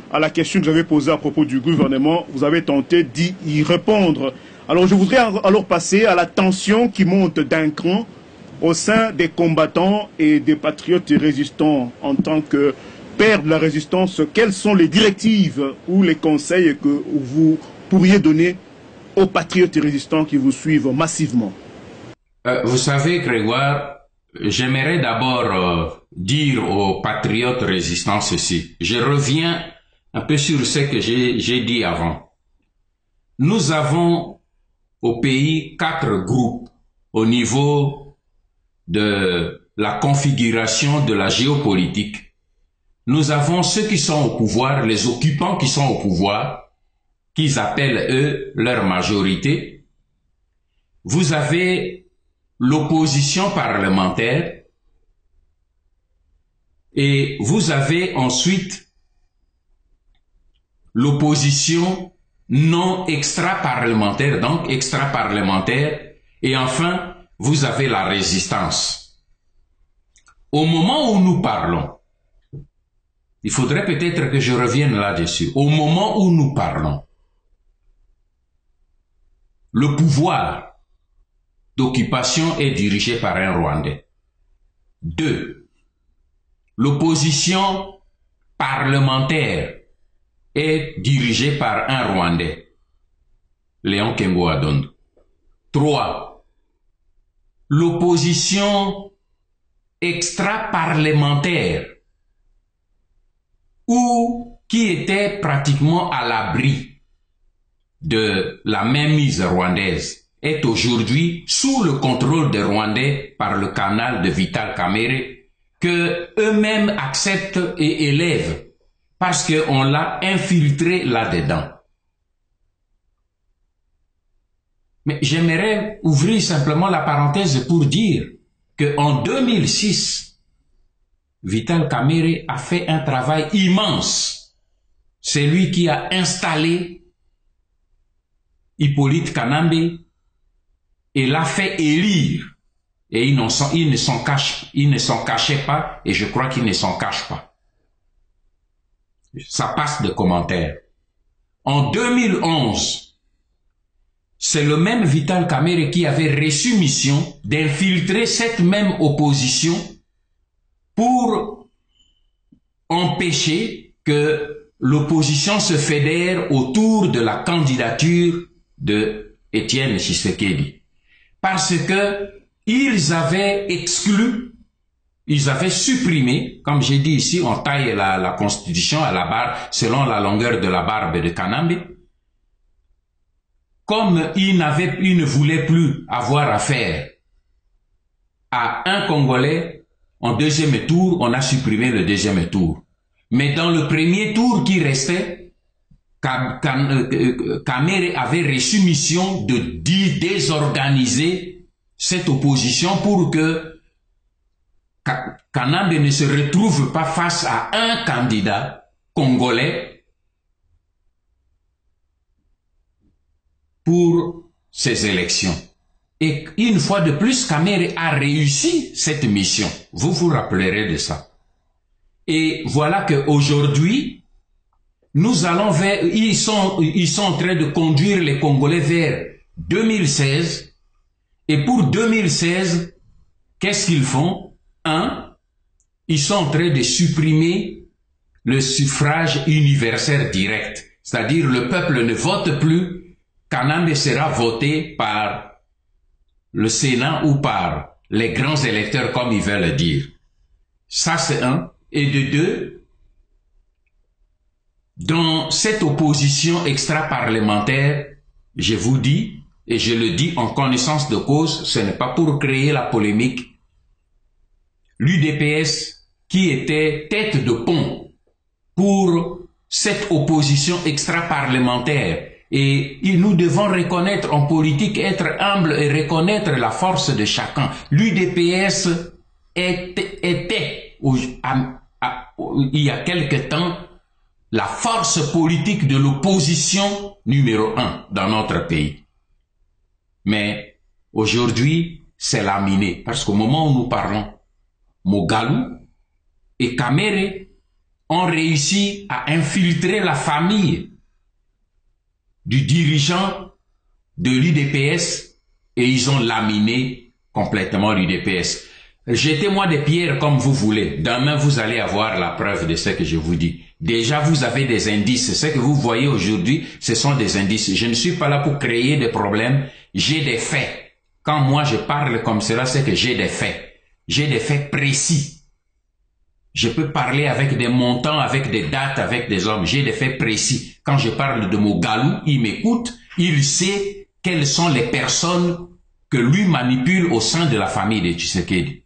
à la question que j'avais posée à propos du gouvernement, vous avez tenté d'y répondre. Alors je voudrais alors passer à la tension qui monte d'un cran au sein des combattants et des patriotes et résistants. En tant que père de la résistance, quelles sont les directives ou les conseils que vous pourriez donner aux patriotes et résistants qui vous suivent massivement? Vous savez, Grégoire, j'aimerais d'abord dire aux patriotes résistants ceci. Je reviens un peu sur ce que j'ai dit avant. Nous avons au pays 4 groupes au niveau de la configuration de la géopolitique. Nous avons ceux qui sont au pouvoir, les occupants qui sont au pouvoir, qu'ils appellent eux leur majorité. Vous avez l'opposition parlementaire et vous avez ensuite l'opposition non extra-parlementaire, donc extra-parlementaire, et enfin, vous avez la résistance. Au moment où nous parlons, il faudrait peut-être que je revienne là-dessus. Au moment où nous parlons, le pouvoir d'occupation est dirigé par un Rwandais. 2. L'opposition parlementaire est dirigée par un Rwandais, Léon Kengo Adondo. 3. L'opposition extra-parlementaire, ou qui était pratiquement à l'abri de la mainmise rwandaise, est aujourd'hui sous le contrôle des Rwandais par le canal de Vital Kamerhe, que eux-mêmes acceptent et élèvent parce qu'on l'a infiltré là-dedans. Mais j'aimerais ouvrir simplement la parenthèse pour dire qu'en 2006, Vital Kamerhe a fait un travail immense. C'est lui qui a installé Hippolyte Kanambe et l'a fait élire. Et il ne s'en cachait pas, et je crois qu'il ne s'en cache pas. Ça passe de commentaires. En 2011, c'est le même Vital Kamerhe qui avait reçu mission d'infiltrer cette même opposition pour empêcher que l'opposition se fédère autour de la candidature de Étienne Tshisekedi. Parce que ils avaient exclu, ils avaient supprimé, comme j'ai dit ici, on taille la constitution à la barre selon la longueur de la barbe de Kanambe. Comme ils ne voulaient plus avoir affaire à un Congolais, en deuxième tour, on a supprimé le deuxième tour. Mais dans le premier tour qui restait, Kamerhe avait reçu mission de désorganiser cette opposition pour que Kanambe ne se retrouve pas face à un candidat congolais pour ces élections. Et une fois de plus, Kamerhe a réussi cette mission. Vous vous rappellerez de ça. Et voilà qu'aujourd'hui, nous allons vers, ils sont en train de conduire les Congolais vers 2016. Et pour 2016, qu'est-ce qu'ils font? Ils sont en train de supprimer le suffrage universel direct. C'est-à-dire le peuple ne vote plus, Kanambe sera voté par le Sénat ou par les grands électeurs comme ils veulent le dire. Ça c'est un. Et de deux, dans cette opposition extra-parlementaire, je vous dis, et je le dis en connaissance de cause, ce n'est pas pour créer la polémique, l'UDPS qui était tête de pont pour cette opposition extra-parlementaire. Et nous devons reconnaître en politique, être humble et reconnaître la force de chacun. L'UDPS était il y a quelque temps, la force politique de l'opposition numéro 1 dans notre pays. Mais aujourd'hui, c'est laminé. Parce qu'au moment où nous parlons, Mogalou et Kamerhe ont réussi à infiltrer la famille du dirigeant de l'UDPS et ils ont laminé complètement l'UDPS. Jetez-moi des pierres comme vous voulez. Demain, vous allez avoir la preuve de ce que je vous dis. Déjà, vous avez des indices. Ce que vous voyez aujourd'hui, ce sont des indices. Je ne suis pas là pour créer des problèmes. J'ai des faits. Quand moi, je parle comme cela, c'est que j'ai des faits. J'ai des faits précis. Je peux parler avec des montants, avec des dates, avec des hommes. J'ai des faits précis. Quand je parle de Mogalou, il m'écoute. Il sait quelles sont les personnes que lui manipule au sein de la famille de Tshisekedi.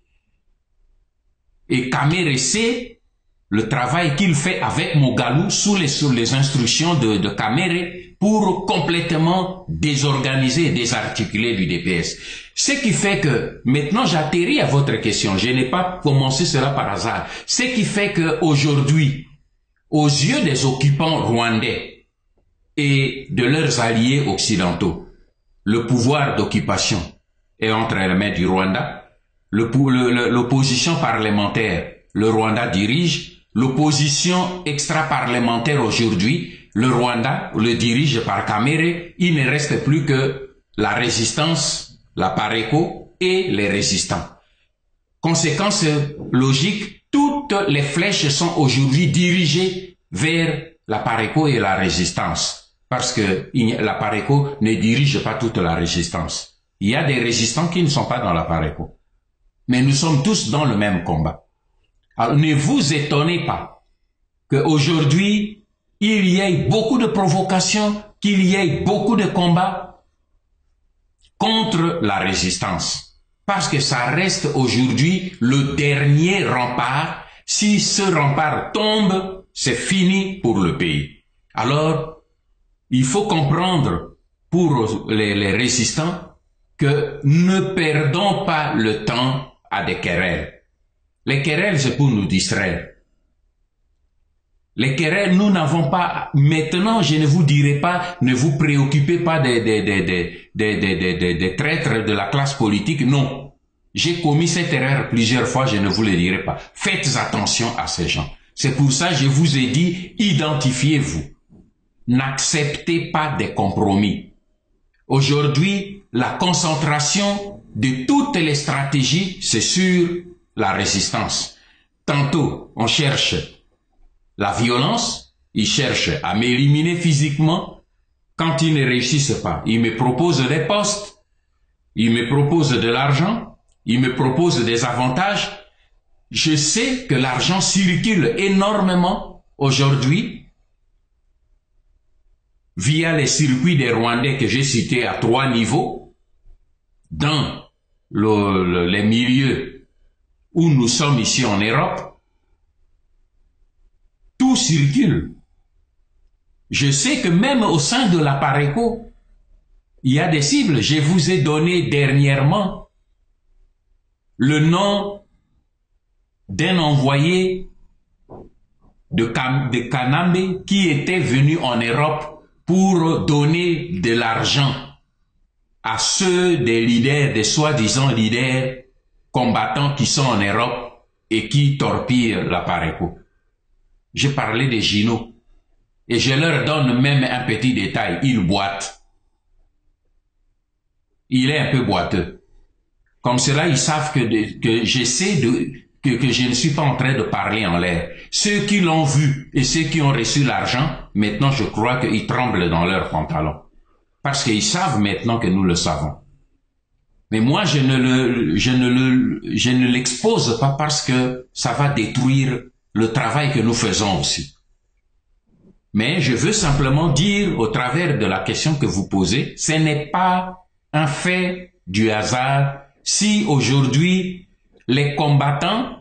Et Kamerhe sait le travail qu'il fait avec Mogalou sous les instructions de Kamerhe pour complètement désorganiser et désarticuler l'UDPS. Ce qui fait que, maintenant j'atterris à votre question, je n'ai pas commencé cela par hasard. Ce qui fait qu'aujourd'hui, aux yeux des occupants rwandais et de leurs alliés occidentaux, le pouvoir d'occupation est entre les mains du Rwanda. L'opposition parlementaire, le Rwanda dirige. l'opposition extra-parlementaire aujourd'hui, le Rwanda le dirige par Kamere, il ne reste plus que la résistance, la Pareko et les résistants. Conséquence logique, toutes les flèches sont aujourd'hui dirigées vers la Pareko et la résistance. Parce que la Pareko ne dirige pas toute la résistance. Il y a des résistants qui ne sont pas dans la Pareko. Mais nous sommes tous dans le même combat. Alors ne vous étonnez pas qu'aujourd'hui, il y ait beaucoup de provocations, qu'il y ait beaucoup de combats contre la résistance. Parce que ça reste aujourd'hui le dernier rempart. Si ce rempart tombe, c'est fini pour le pays. Alors, il faut comprendre pour les résistants que ne perdons pas le temps à des querelles. Les querelles, c'est pour nous distraire. Les querelles, nous n'avons pas, maintenant, je ne vous dirai pas, ne vous préoccupez pas des traîtres de la classe politique, non. J'ai commis cette erreur plusieurs fois, je ne vous le dirai pas. Faites attention à ces gens. C'est pour ça que je vous ai dit, identifiez-vous. N'acceptez pas des compromis. Aujourd'hui, la concentration de toutes les stratégies, c'est sur la résistance. Tantôt, on cherche la violence, ils cherchent à m'éliminer physiquement. Quand ils ne réussissent pas, ils me proposent des postes, ils me proposent de l'argent, ils me proposent des avantages. Je sais que l'argent circule énormément aujourd'hui via les circuits des Rwandais que j'ai cités à 3 niveaux, dans les milieux où nous sommes ici en Europe. Tout circule. Je sais que même au sein de la Pareko, il y a des cibles. Je vous ai donné dernièrement le nom d'un envoyé de Kanambe qui était venu en Europe pour donner de l'argent à ceux des leaders, des soi-disant leaders combattants qui sont en Europe et qui torpillent la Pareko. J'ai parlé des Gino et je leur donne même un petit détail. Il boite. Il est un peu boiteux. Comme cela, ils savent que j'essaie que je ne suis pas en train de parler en l'air. Ceux qui l'ont vu et ceux qui ont reçu l'argent, maintenant je crois qu'ils tremblent dans leurs pantalons. Parce qu'ils savent maintenant que nous le savons. Mais moi, je ne l'expose pas parce que ça va détruire le travail que nous faisons aussi. Mais je veux simplement dire, au travers de la question que vous posez, ce n'est pas un fait du hasard si aujourd'hui les combattants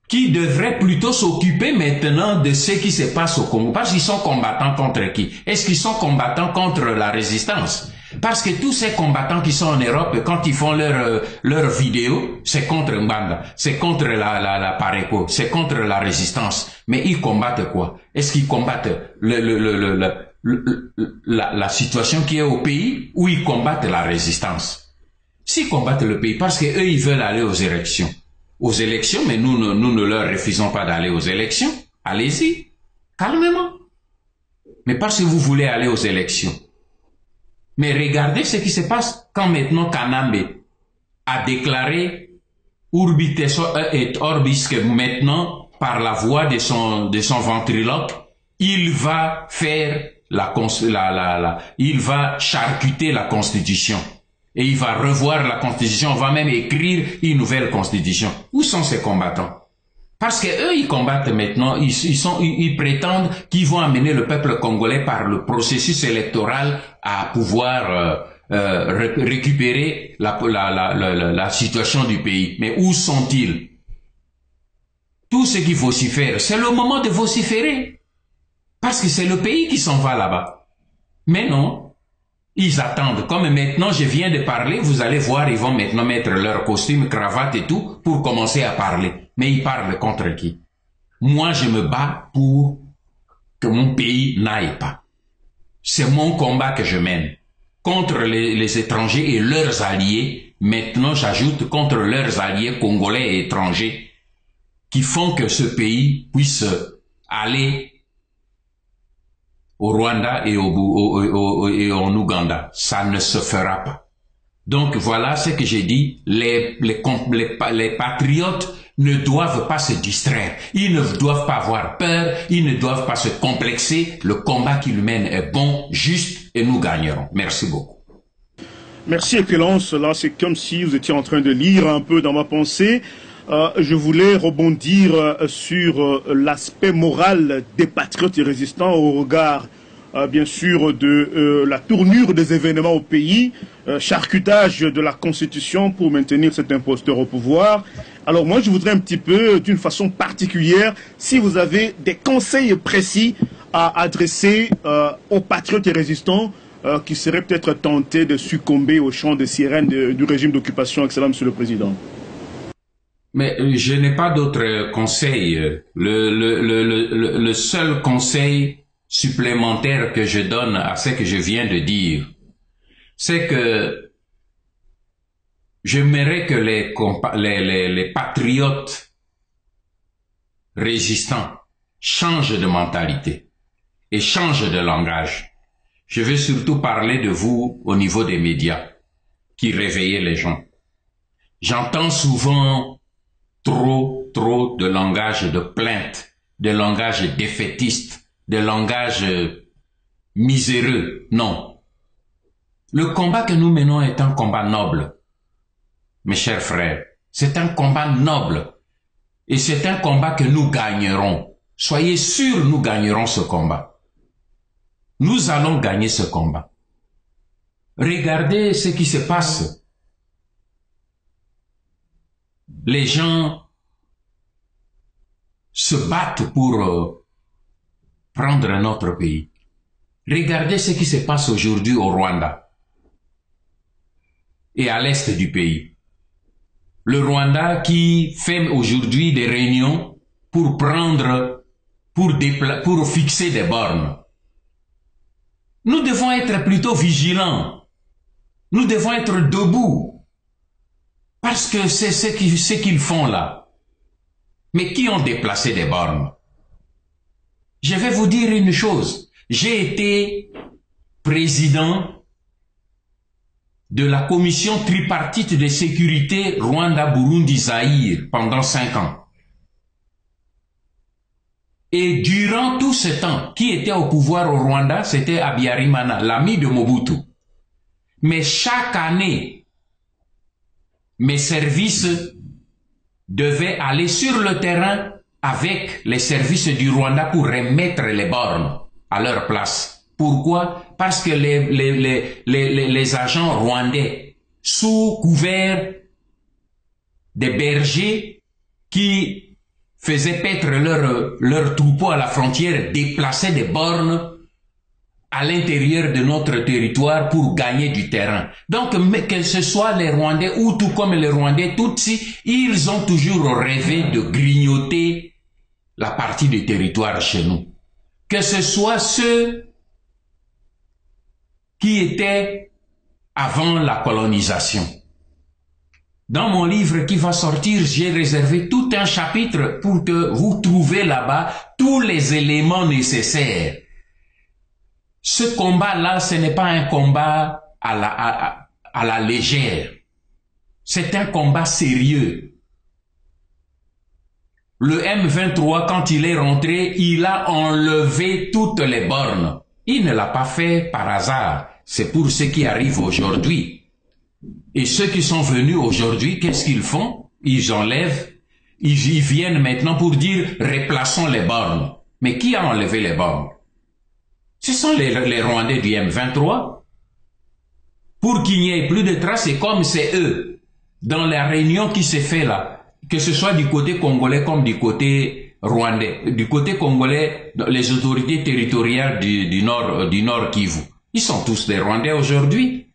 qui devraient plutôt s'occuper maintenant de ce qui se passe au Congo, parce qu'ils sont combattants contre qui? Est-ce qu'ils sont combattants contre la résistance? Parce que tous ces combattants qui sont en Europe, quand ils font leur vidéo, c'est contre Mbanda, c'est contre la Pareko, c'est contre la résistance. Mais ils combattent quoi? Est-ce qu'ils combattent la situation qui est au pays ou ils combattent la résistance? S'ils combattent le pays, parce que eux ils veulent aller aux élections. Aux élections, mais nous ne leur refusons pas d'aller aux élections. Allez-y, calmement. Mais parce que vous voulez aller aux élections. Mais regardez ce qui se passe quand maintenant Kanambe a déclaré Urbi et Orbis que maintenant, par la voix de son ventriloque, il va faire il va charcuter la Constitution. Et il va revoir la Constitution, on va même écrire une nouvelle Constitution. Où sont ces combattants? Parce que eux, ils combattent maintenant, ils prétendent qu'ils vont amener le peuple congolais par le processus électoral à pouvoir récupérer la situation du pays. Mais où sont-ils? Tout ce qui vocifère, c'est le moment de vociférer. Parce que c'est le pays qui s'en va là-bas. Mais non. Ils attendent. Comme maintenant, je viens de parler, vous allez voir, ils vont maintenant mettre leur costume, cravate et tout pour commencer à parler. Mais ils parlent contre qui? Moi, je me bats pour que mon pays n'aille pas. C'est mon combat que je mène. Contre les étrangers et leurs alliés. Maintenant, j'ajoute contre leurs alliés congolais et étrangers qui font que ce pays puisse aller au Rwanda et en Ouganda. Ça ne se fera pas. Donc voilà ce que j'ai dit. Les patriotes ne doivent pas se distraire. Ils ne doivent pas avoir peur. Ils ne doivent pas se complexer. Le combat qu'ils mènent est bon, juste et nous gagnerons. Merci beaucoup. Merci, Excellence. Là, c'est comme si vous étiez en train de lire un peu dans ma pensée. Je voulais rebondir sur l'aspect moral des patriotes et résistants au regard, bien sûr, de la tournure des événements au pays, charcutage de la Constitution pour maintenir cet imposteur au pouvoir. Alors moi, je voudrais un petit peu, d'une façon particulière, si vous avez des conseils précis à adresser aux patriotes et résistants qui seraient peut-être tentés de succomber au chant de sirène du régime d'occupation. Excellent, Monsieur le Président. Mais je n'ai pas d'autres conseils. Le seul conseil supplémentaire que je donne à ce que je viens de dire, c'est que j'aimerais que les patriotes résistants changent de mentalité et changent de langage. Je veux surtout parler de vous au niveau des médias qui réveillent les gens. J'entends souvent trop de langage de plainte, de langage défaitiste, de langage miséreux. Non. Le combat que nous menons est un combat noble, mes chers frères. C'est un combat noble. Et c'est un combat que nous gagnerons. Soyez sûrs, nous gagnerons ce combat. Nous allons gagner ce combat. Regardez ce qui se passe. Les gens se battent pour prendre notre pays. Regardez ce qui se passe aujourd'hui au Rwanda et à l'est du pays. Le Rwanda qui fait aujourd'hui des réunions pour pour fixer des bornes. Nous devons être plutôt vigilants. Nous devons être debout. Parce que c'est ce qu'ils font là. Mais qui ont déplacé des bornes? Je vais vous dire une chose. J'ai été président de la commission tripartite de sécurité Rwanda-Burundi-Zaïre pendant 5 ans. Et durant tout ce temps, qui était au pouvoir au Rwanda, c'était Habyarimana, l'ami de Mobutu. Mais chaque année, mes services devaient aller sur le terrain avec les services du Rwanda pour remettre les bornes à leur place. Pourquoi? Parce que les agents rwandais, sous couvert des bergers qui faisaient paître leur troupeau à la frontière, déplaçaient des bornes à l'intérieur de notre territoire pour gagner du terrain. Donc, que ce soit les Rwandais ou tout comme les Rwandais Tutsis, ils ont toujours rêvé de grignoter la partie du territoire chez nous. Que ce soit ceux qui étaient avant la colonisation. Dans mon livre qui va sortir, j'ai réservé tout un chapitre pour que vous trouviez là-bas tous les éléments nécessaires. Ce combat-là, ce n'est pas un combat à la légère. C'est un combat sérieux. Le M23, quand il est rentré, il a enlevé toutes les bornes. Il ne l'a pas fait par hasard. C'est pour ce qui arrive aujourd'hui. Et ceux qui sont venus aujourd'hui, qu'est-ce qu'ils font? Ils enlèvent, ils viennent maintenant pour dire replaçons les bornes. Mais qui a enlevé les bornes? Ce sont les Rwandais du M23. Pour qu'il n'y ait plus de traces, et comme c'est eux, dans la réunion qui s'est fait là, que ce soit du côté congolais comme du côté rwandais, du côté congolais, les autorités territoriales du nord Kivu, ils sont tous des Rwandais aujourd'hui.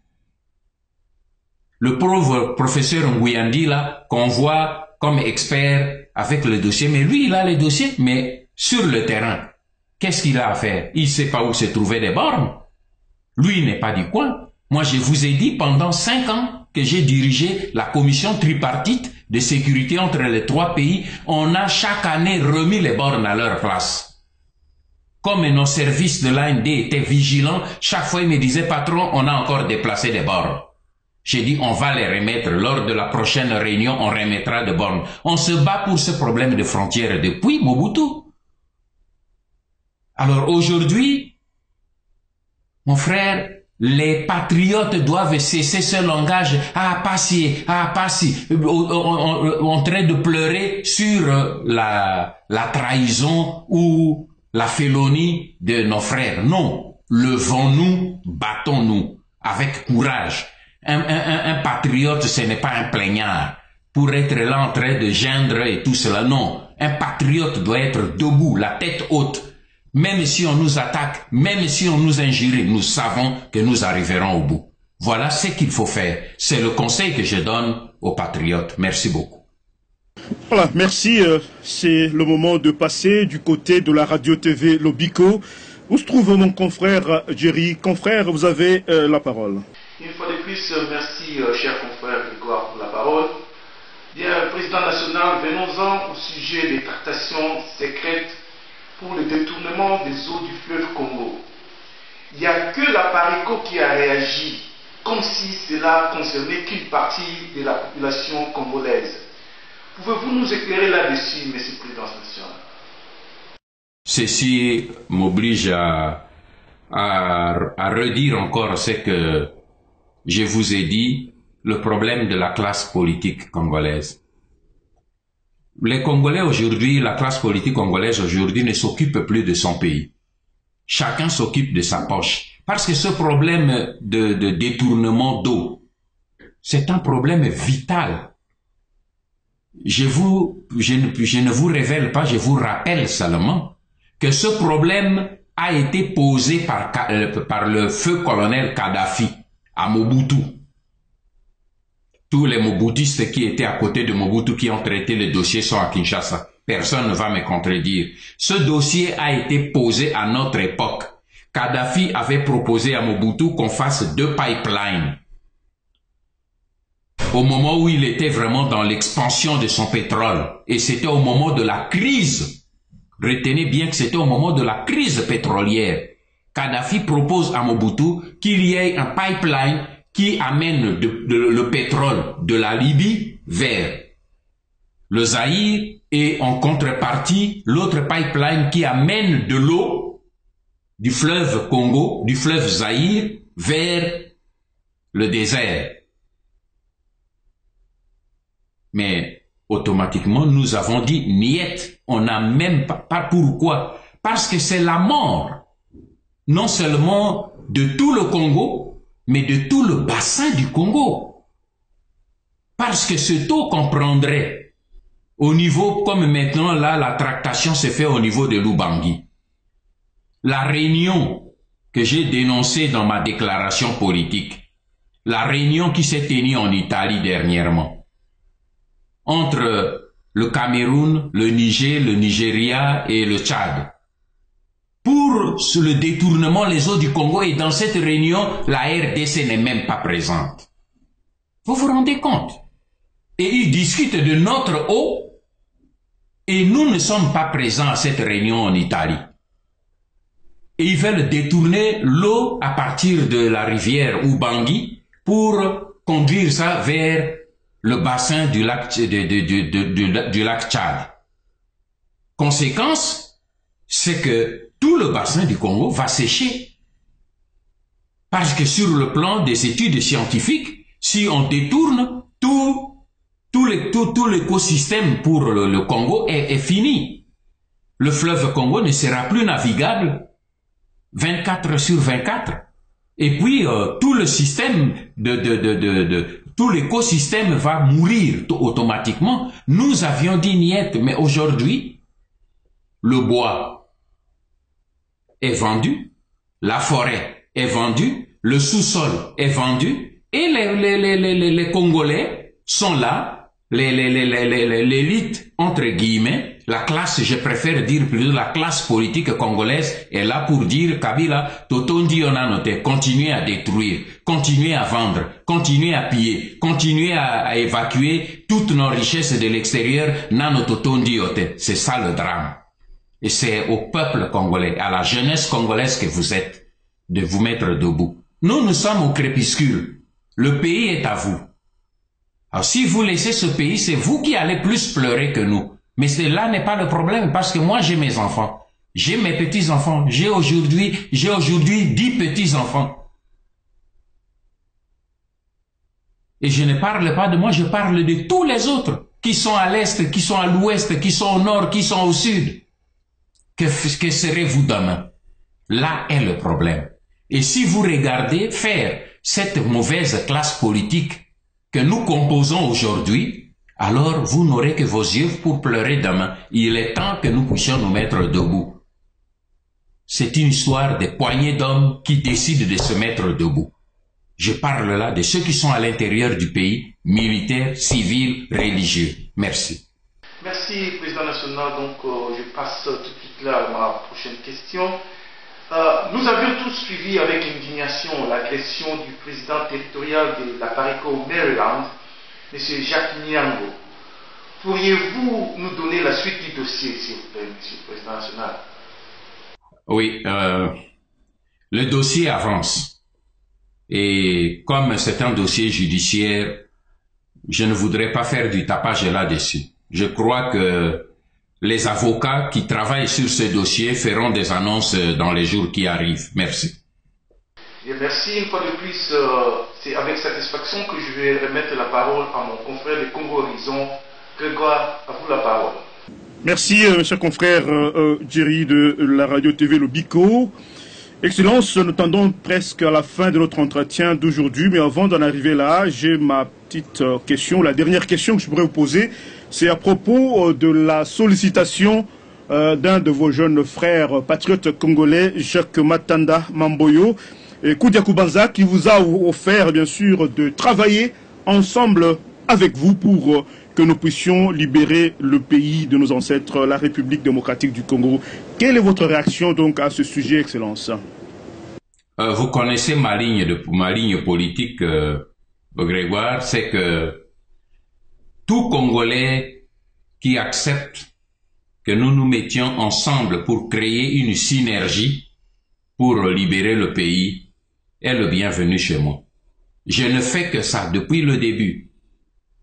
Le pauvre professeur Nguyandi là, qu'on voit comme expert avec le dossier, mais lui il a les dossiers, mais sur le terrain, qu'est-ce qu'il a à faire? Il ne sait pas où se trouvaient des bornes. Lui il n'est pas du coin. Moi je vous ai dit pendant 5 ans que j'ai dirigé la commission tripartite de sécurité entre les 3 pays, on a chaque année remis les bornes à leur place. Comme nos services de l'AND étaient vigilants, chaque fois ils me disaient, patron, on a encore déplacé des bornes. J'ai dit, on va les remettre. Lors de la prochaine réunion, on remettra des bornes. On se bat pour ce problème de frontières depuis Mobutu. Alors aujourd'hui, mon frère, les patriotes doivent cesser ce langage en train de pleurer sur la trahison ou la félonie de nos frères. Non, levons-nous, battons-nous avec courage. Un patriote, ce n'est pas un plaignard pour être là en train de gendre et tout cela. Non, un patriote doit être debout, la tête haute. Même si on nous attaque, même si on nous injurie, nous savons que nous arriverons au bout. Voilà ce qu'il faut faire. C'est le conseil que je donne aux patriotes. Merci beaucoup. Voilà, merci. C'est le moment de passer du côté de la radio-TV Lobiko. Où se trouve mon confrère Jerry? Confrère, vous avez la parole. Une fois de plus, merci, cher confrère Grégoire, pour la parole. Bien, Président national, venons-en au sujet des tractations secrètes pour le détournement des eaux du fleuve Congo. Il n'y a que la PARECO qui a réagi, comme si cela concernait qu'une partie de la population congolaise. Pouvez-vous nous éclairer là-dessus, Monsieur le Président national? Ceci m'oblige à redire encore ce que je vous ai dit, le problème de la classe politique congolaise. Les Congolais aujourd'hui, la classe politique congolaise aujourd'hui ne s'occupe plus de son pays. Chacun s'occupe de sa poche. Parce que ce problème de détournement d'eau, c'est un problème vital. Je ne vous révèle pas, je vous rappelle seulement que ce problème a été posé par le feu colonel Kadhafi à Mobutu. Tous les Mobutistes qui étaient à côté de Mobutu qui ont traité le dossier sont à Kinshasa. Personne ne va me contredire. Ce dossier a été posé à notre époque. Kadhafi avait proposé à Mobutu qu'on fasse 2 pipelines. Au moment où il était vraiment dans l'expansion de son pétrole. Et c'était au moment de la crise. Retenez bien que c'était au moment de la crise pétrolière. Kadhafi propose à Mobutu qu'il y ait un pipeline qui amène le pétrole de la Libye vers le Zaïre et en contrepartie l'autre pipeline qui amène de l'eau du fleuve Congo, du fleuve Zaïre vers le désert. Mais automatiquement nous avons dit niet, on n'a même pas pourquoi? Parce que c'est la mort, non seulement de tout le Congo, mais de tout le bassin du Congo. Parce que ce taux qu'on prendrait au niveau, comme maintenant là, la tractation se fait au niveau de l'Ubangi. La réunion que j'ai dénoncée dans ma déclaration politique, la réunion qui s'est tenue en Italie dernièrement, entre le Cameroun, le Niger, le Nigeria et le Tchad, pour le détournement les eaux du Congo, et dans cette réunion, la RDC n'est même pas présente. Vous vous rendez compte? Et ils discutent de notre eau, et nous ne sommes pas présents à cette réunion en Italie. Et ils veulent détourner l'eau à partir de la rivière Ubangi pour conduire ça vers le bassin du lac, du lac Tchad. Conséquence, c'est que tout le bassin du Congo va sécher. Parce que sur le plan des études scientifiques, si on détourne, tout l'écosystème pour le Congo est fini. Le fleuve Congo ne sera plus navigable 24/24. Et puis, tout le système tout l'écosystème va mourir automatiquement. Nous avions dit niet, mais aujourd'hui, le bois est vendu, la forêt est vendue, le sous-sol est vendu, et les Congolais sont là, l'élite, entre guillemets, la classe, je préfère dire plutôt la classe politique congolaise est là pour dire Kabila, Totondi on a noté, continuez à détruire, continuez à vendre, continuez à piller, continuez à évacuer toutes nos richesses de l'extérieur, nano Totondi ote. C'est ça le drame. Et c'est au peuple congolais, à la jeunesse congolaise que vous êtes, de vous mettre debout. Nous sommes au crépuscule. Le pays est à vous. Alors si vous laissez ce pays, c'est vous qui allez plus pleurer que nous. Mais là n'est pas le problème, parce que moi j'ai mes enfants. J'ai mes petits-enfants. J'ai aujourd'hui 10 petits-enfants. Et je ne parle pas de moi, je parle de tous les autres qui sont à l'est, qui sont à l'ouest, qui sont au nord, qui sont au sud. Que serez-vous demain? Là est le problème. Et si vous regardez faire cette mauvaise classe politique que nous composons aujourd'hui, alors vous n'aurez que vos yeux pour pleurer demain. Il est temps que nous puissions nous mettre debout. C'est une histoire des poignées d'hommes qui décident de se mettre debout. Je parle là de ceux qui sont à l'intérieur du pays, militaires, civils, religieux. Merci. Merci, Président national. Donc, je passe tout de suite là à ma prochaine question. Nous avions tous suivi avec indignation l'agression du président territorial de la Parico Maryland, M. Jacques Nyango. Pourriez-vous nous donner la suite du dossier, s'il vous plaît, M. le Président national? Oui, le dossier avance. Et comme c'est un dossier judiciaire, je ne voudrais pas faire du tapage là-dessus. Je crois que les avocats qui travaillent sur ce dossier feront des annonces dans les jours qui arrivent. Merci. Et merci. Une fois de plus, c'est avec satisfaction que je vais remettre la parole à mon confrère de Congo Horizon, Grégoire. À vous la parole. Merci, cher confrère Jerry de la radio-TV Le Bico. Excellence, nous tendons presque à la fin de notre entretien d'aujourd'hui, mais avant d'en arriver là, j'ai ma petite question. La dernière question que je pourrais vous poser, c'est à propos de la sollicitation d'un de vos jeunes frères patriotes congolais, Jacques Matanda Mamboyo, et Koudiakou Banza, qui vous a offert, bien sûr, de travailler ensemble avec vous pour que nous puissions libérer le pays de nos ancêtres, la République démocratique du Congo. Quelle est votre réaction donc à ce sujet, Excellence? Vous connaissez ma ligne politique, Grégoire, c'est que tout Congolais qui accepte que nous nous mettions ensemble pour créer une synergie pour libérer le pays est le bienvenu chez moi. Je ne fais que ça depuis le début.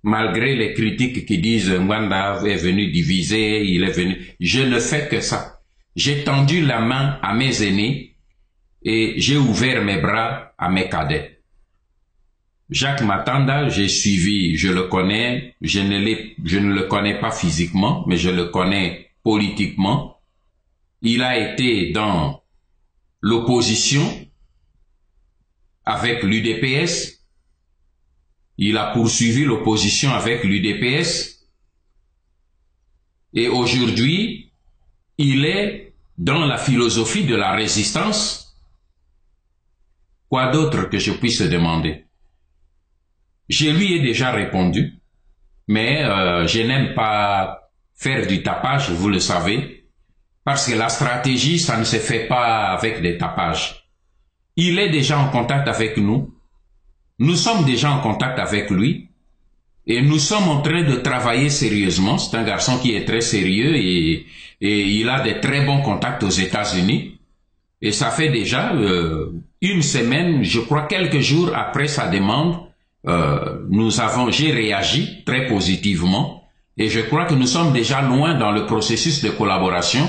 Malgré les critiques qui disent Mwanda est venu diviser, il est venu... Je ne fais que ça. J'ai tendu la main à mes aînés et j'ai ouvert mes bras à mes cadets. Jacques Matanda, j'ai suivi, je le connais, je ne le connais pas physiquement, mais je le connais politiquement. Il a été dans l'opposition avec l'UDPS. Il a poursuivi l'opposition avec l'UDPS et aujourd'hui, il est dans la philosophie de la résistance. Quoi d'autre que je puisse demander? Je lui ai déjà répondu, mais je n'aime pas faire du tapage, vous le savez, parce que la stratégie, ça ne se fait pas avec des tapages. Il est déjà en contact avec nous. Nous sommes déjà en contact avec lui et nous sommes en train de travailler sérieusement. C'est un garçon qui est très sérieux et il a de très bons contacts aux États-Unis. Et ça fait déjà une semaine, je crois quelques jours après sa demande, j'ai réagi très positivement et je crois que nous sommes déjà loin dans le processus de collaboration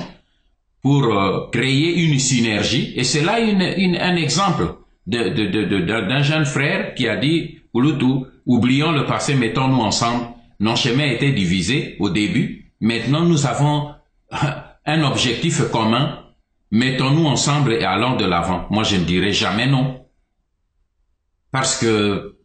pour créer une synergie. Et c'est là un exemple d'un jeune frère qui a dit, Ouloutou, oublions le passé, mettons-nous ensemble. Nos chemins étaient divisés au début. Maintenant, nous avons un objectif commun. Mettons-nous ensemble et allons de l'avant. Moi, je ne dirais jamais non. Parce que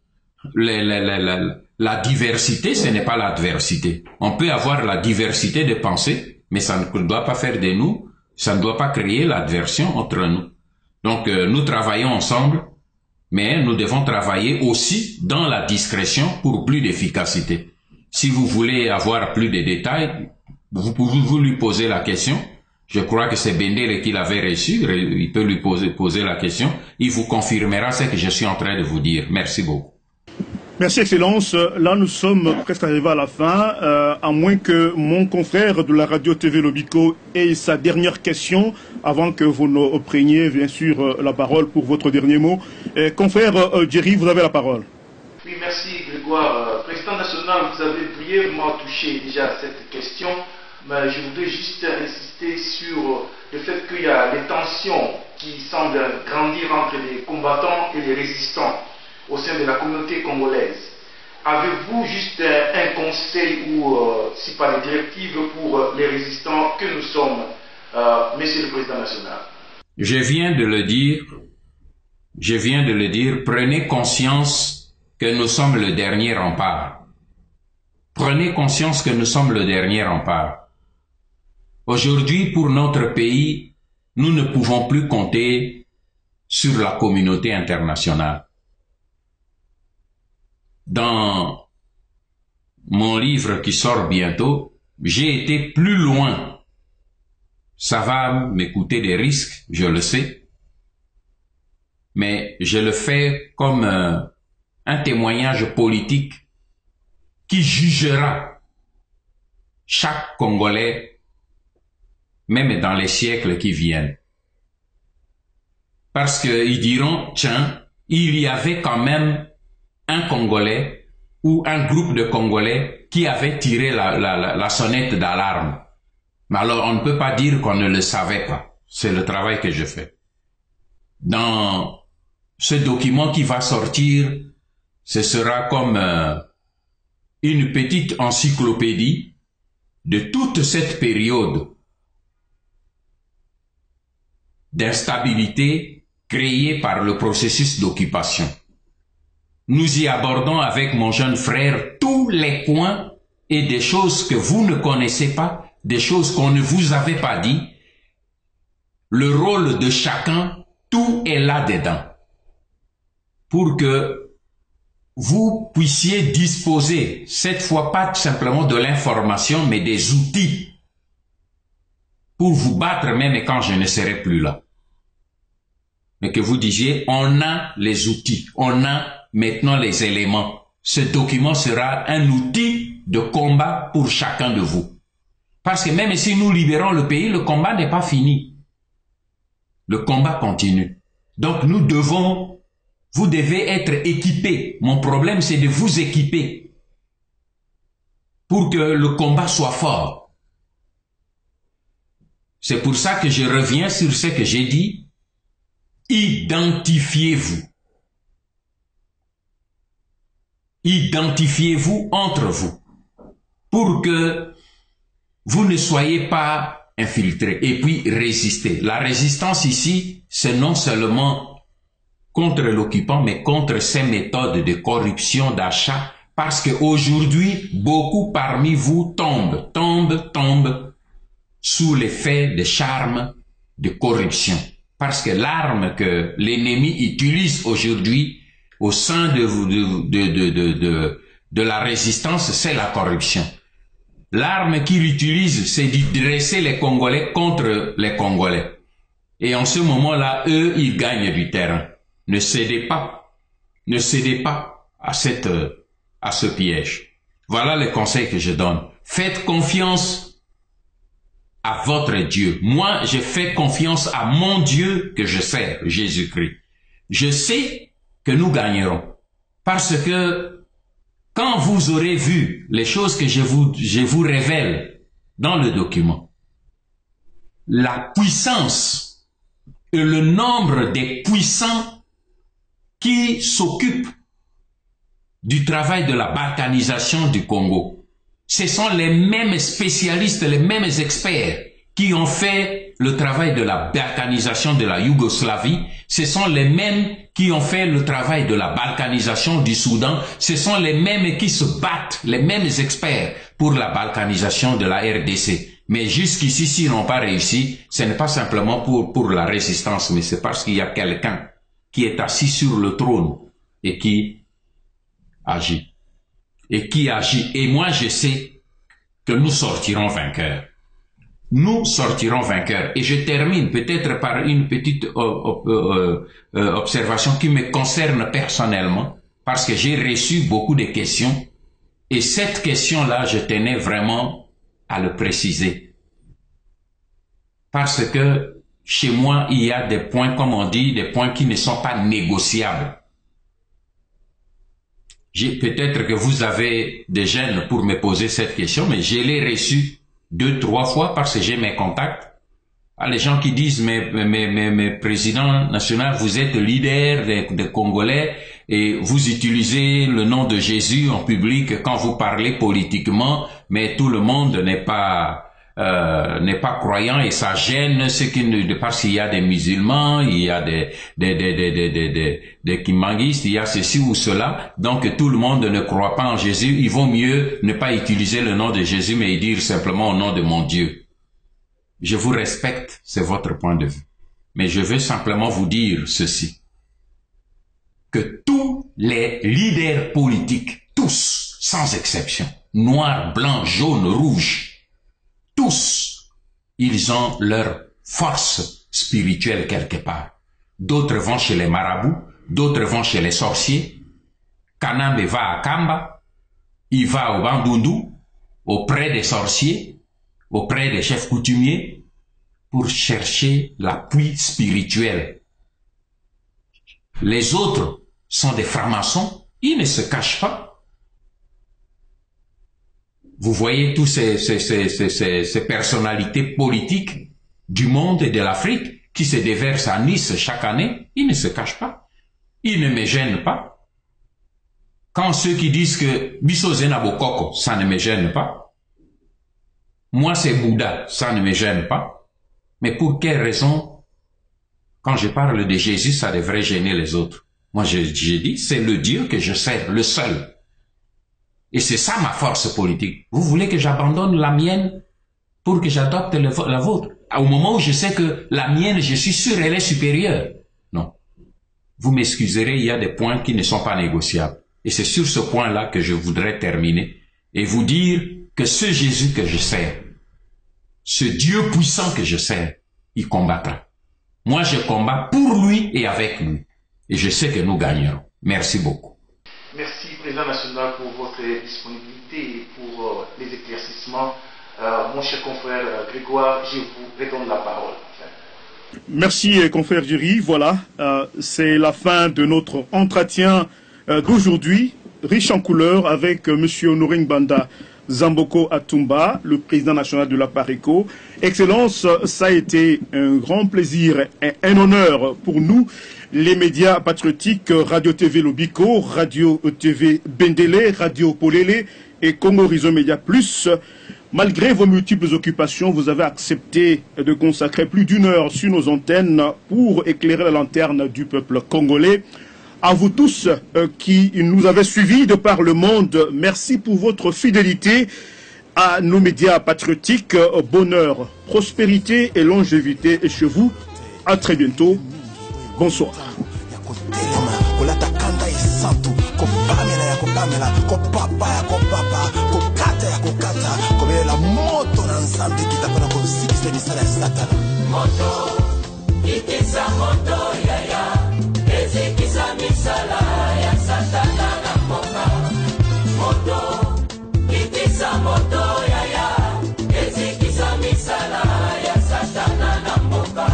la diversité, ce n'est pas l'adversité. On peut avoir la diversité de pensée, mais ça ne doit pas faire de nous, ça ne doit pas créer l'adversion entre nous. Donc, nous travaillons ensemble, mais nous devons travailler aussi dans la discrétion pour plus d'efficacité. Si vous voulez avoir plus de détails, vous pouvez lui poser la question. Je crois que c'est Bendele qui l'avait reçu, il peut lui poser la question. Il vous confirmera ce que je suis en train de vous dire. Merci beaucoup. Merci, Excellence. Là, nous sommes presque arrivés à la fin, à moins que mon confrère de la radio-TV Lobiko ait sa dernière question, avant que vous ne preniez, bien sûr, la parole pour votre dernier mot. Confrère Jerry, vous avez la parole. Oui, merci Grégoire. Président national, vous avez brièvement touché déjà à cette question, mais je voudrais juste insister sur le fait qu'il y a des tensions qui semblent grandir entre les combattants et les résistants au sein de la communauté congolaise. Avez-vous juste un conseil ou, si pas des directives pour les résistants que nous sommes, Monsieur le Président national? Je viens de le dire, prenez conscience que nous sommes le dernier rempart. Prenez conscience que nous sommes le dernier rempart. Aujourd'hui, pour notre pays, nous ne pouvons plus compter sur la communauté internationale. Dans mon livre qui sort bientôt, j'ai été plus loin. Ça va m'écouter des risques, je le sais, mais je le fais comme un témoignage politique qui jugera chaque Congolais, même dans les siècles qui viennent. Parce qu'ils diront, tiens, il y avait quand même un Congolais ou un groupe de Congolais qui avait tiré la sonnette d'alarme. Mais alors, on ne peut pas dire qu'on ne le savait pas. C'est le travail que je fais. Dans ce document qui va sortir, ce sera comme une petite encyclopédie de toute cette période d'instabilité créée par le processus d'occupation. Nous y abordons avec mon jeune frère tous les points et des choses que vous ne connaissez pas, des choses qu'on ne vous avait pas dit. Le rôle de chacun, tout est là-dedans. Pour que vous puissiez disposer, cette fois pas simplement de l'information, mais des outils pour vous battre même quand je ne serai plus là. Mais que vous disiez, on a les outils, on a maintenant les éléments. Ce document sera un outil de combat pour chacun de vous. Parce que même si nous libérons le pays, le combat n'est pas fini. Le combat continue. Donc vous devez être équipés. Mon problème, c'est de vous équiper pour que le combat soit fort. C'est pour ça que je reviens sur ce que j'ai dit. Identifiez-vous. Identifiez-vous entre vous pour que vous ne soyez pas infiltrés et puis résistez. La résistance ici, c'est non seulement contre l'occupant, mais contre ses méthodes de corruption, d'achat, parce qu'aujourd'hui, beaucoup parmi vous tombent sous l'effet de charme de corruption. Parce que l'arme que l'ennemi utilise aujourd'hui au sein de la résistance, c'est la corruption. L'arme qu'il utilise, c'est de dresser les Congolais contre les Congolais. Et en ce moment-là, eux, ils gagnent du terrain. Ne cédez pas à ce piège. Voilà le conseil que je donne. Faites confiance à votre Dieu. Moi, je fais confiance à mon Dieu que je sers, Jésus-Christ. Je sais que nous gagnerons. Parce que quand vous aurez vu les choses que je vous révèle dans le document, la puissance et le nombre des puissants qui s'occupent du travail de la balkanisation du Congo, ce sont les mêmes spécialistes, les mêmes experts qui ont fait le travail de la balkanisation de la Yougoslavie, ce sont les mêmes qui ont fait le travail de la balkanisation du Soudan, ce sont les mêmes qui se battent, les mêmes experts pour la balkanisation de la RDC. Mais jusqu'ici, s'ils n'ont pas réussi, ce n'est pas simplement pour la résistance, mais c'est parce qu'il y a quelqu'un qui est assis sur le trône et qui agit. Et moi, je sais que nous sortirons vainqueurs. Nous sortirons vainqueurs. Et je termine peut-être par une petite observation qui me concerne personnellement. parce que j'ai reçu beaucoup de questions et cette question-là, je tenais vraiment à le préciser. Parce que chez moi, il y a des points, comme on dit, des points qui ne sont pas négociables. Peut-être que vous avez des gênes pour me poser cette question, mais je l'ai reçue 2-3 fois parce que j'ai mes contacts. Ah, les gens qui disent, mais président national, vous êtes leader des Congolais et vous utilisez le nom de Jésus en public quand vous parlez politiquement, mais tout le monde n'est pas croyant et ça gêne ceux qui ne, parce qu'il y a des musulmans, il y a des kimanguistes, il y a ceci ou cela, donc tout le monde ne croit pas en Jésus. Il vaut mieux ne pas utiliser le nom de Jésus, mais dire simplement au nom de mon Dieu. Je vous respecte, c'est votre point de vue. Mais je veux simplement vous dire ceci. Que tous les leaders politiques, tous, sans exception, noirs, blancs, jaunes, rouges, tous, ils ont leur force spirituelle quelque part. D'autres vont chez les marabouts, d'autres vont chez les sorciers. Kanambe va à Kamba, il va au Bandundu, auprès des sorciers, auprès des chefs coutumiers, pour chercher l'appui spirituel. Les autres sont des francs-maçons, ils ne se cachent pas. Vous voyez tous ces personnalités politiques du monde et de l'Afrique qui se déversent à Nice chaque année, ils ne se cachent pas. Ils ne me gênent pas. Quand ceux qui disent que Bisso Zenabokoko, ça ne me gêne pas. Moi, c'est Bouddha, ça ne me gêne pas. Mais pour quelle raison, quand je parle de Jésus, ça devrait gêner les autres? Moi, j'ai dit, c'est le Dieu que je sers, le seul. Et c'est ça ma force politique. Vous voulez que j'abandonne la mienne pour que j'adopte la vôtre? Au moment où je sais que la mienne, je suis sûr, elle est supérieure. Non. Vous m'excuserez, il y a des points qui ne sont pas négociables. Et c'est sur ce point-là que je voudrais terminer et vous dire que ce Jésus que je sers, ce Dieu puissant que je sers, il combattra. Moi, je combats pour lui et avec lui. Et je sais que nous gagnerons. Merci beaucoup. Merci, Président national, pour votre disponibilité et pour les éclaircissements. Mon cher confrère Grégoire, je vous redonne la parole. Merci, confrère Jury. Voilà, c'est la fin de notre entretien d'aujourd'hui, riche en couleurs, avec M. Honoré Ngbanda Zamboko Atumba, le président national de la PARECO. Excellence, ça a été un grand plaisir et un honneur pour nous, les médias patriotiques Radio-TV Lobiko, Radio-TV Bendele, Radio Polele et Congo Horizon Média Plus. Malgré vos multiples occupations, vous avez accepté de consacrer plus d'1 heure sur nos antennes pour éclairer la lanterne du peuple congolais. À vous tous qui nous avez suivis de par le monde, merci pour votre fidélité à nos médias patriotiques. Bonheur, prospérité et longévité est chez vous. À très bientôt. Bonsoir. Ezikisa misala ya satana na mboka. Moto, kitisa moto yaya. Ezikisa misala ya satana na mboka.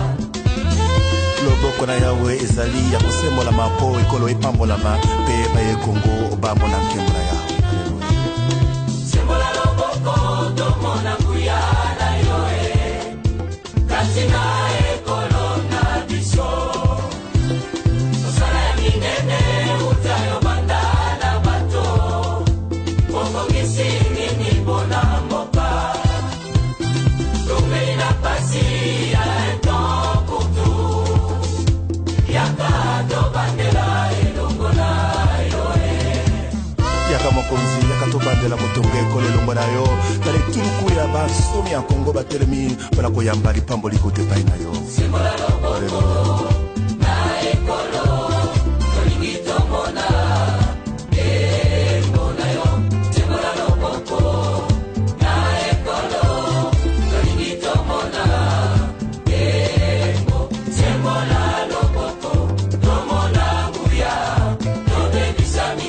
Loboko na yawe ezali ya kosembola mapo ekolo epambolama pe baye Kongo bambo na nkembo na yawe. Sembola loboko tomona kuya na yoe. Katina ekolo na biso. Mokonzi yakatobandela motongo ekolo elongo na yo tali tuluku ya basomi ya Kongo batelemi mpona koyamba lipambo likote epai na yo. Sembola loboko, tomona buya, tobebisa mi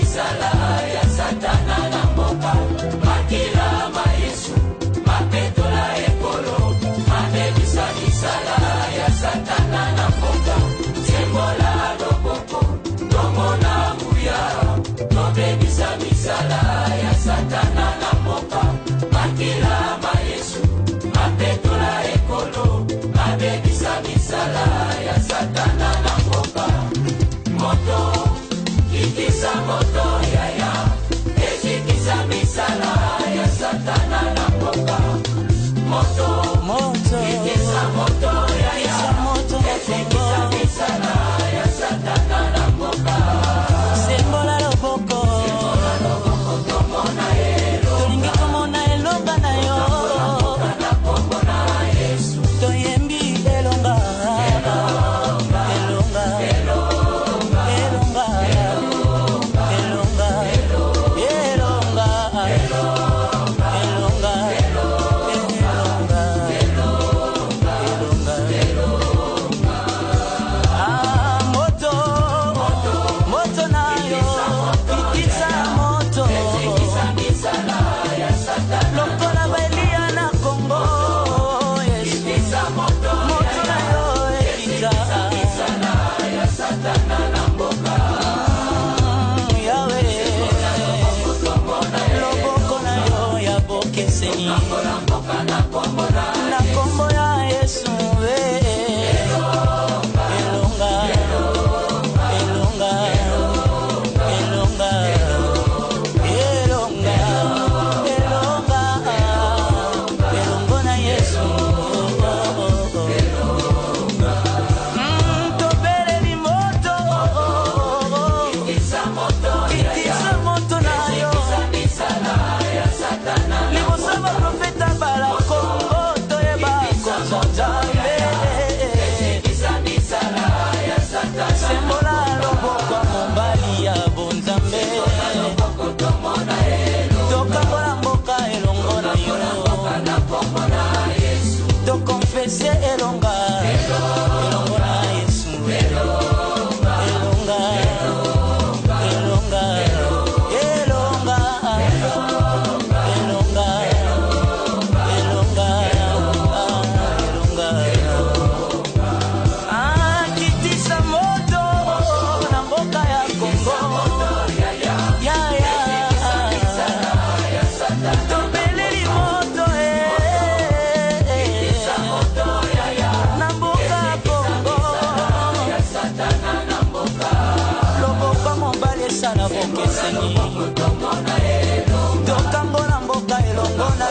bokeseni na kombo ya Yesu elonga elonga elonga elonga elonga elongo na Yesu tobeleli moto kitisa moto na yo libosama profeta bala kongo toyeba konzanzambe sembola loboko mobali ya bonzambe tokambola mboka elongo na yo tokonfese elonga elongo na Yesu elonga elonga elonga elonga elonga kitisa moto na mboka ya Kongo tobeleli moto na mboka ya Kongo loboko mobali esala bokeseni tokambo na mboka elongo na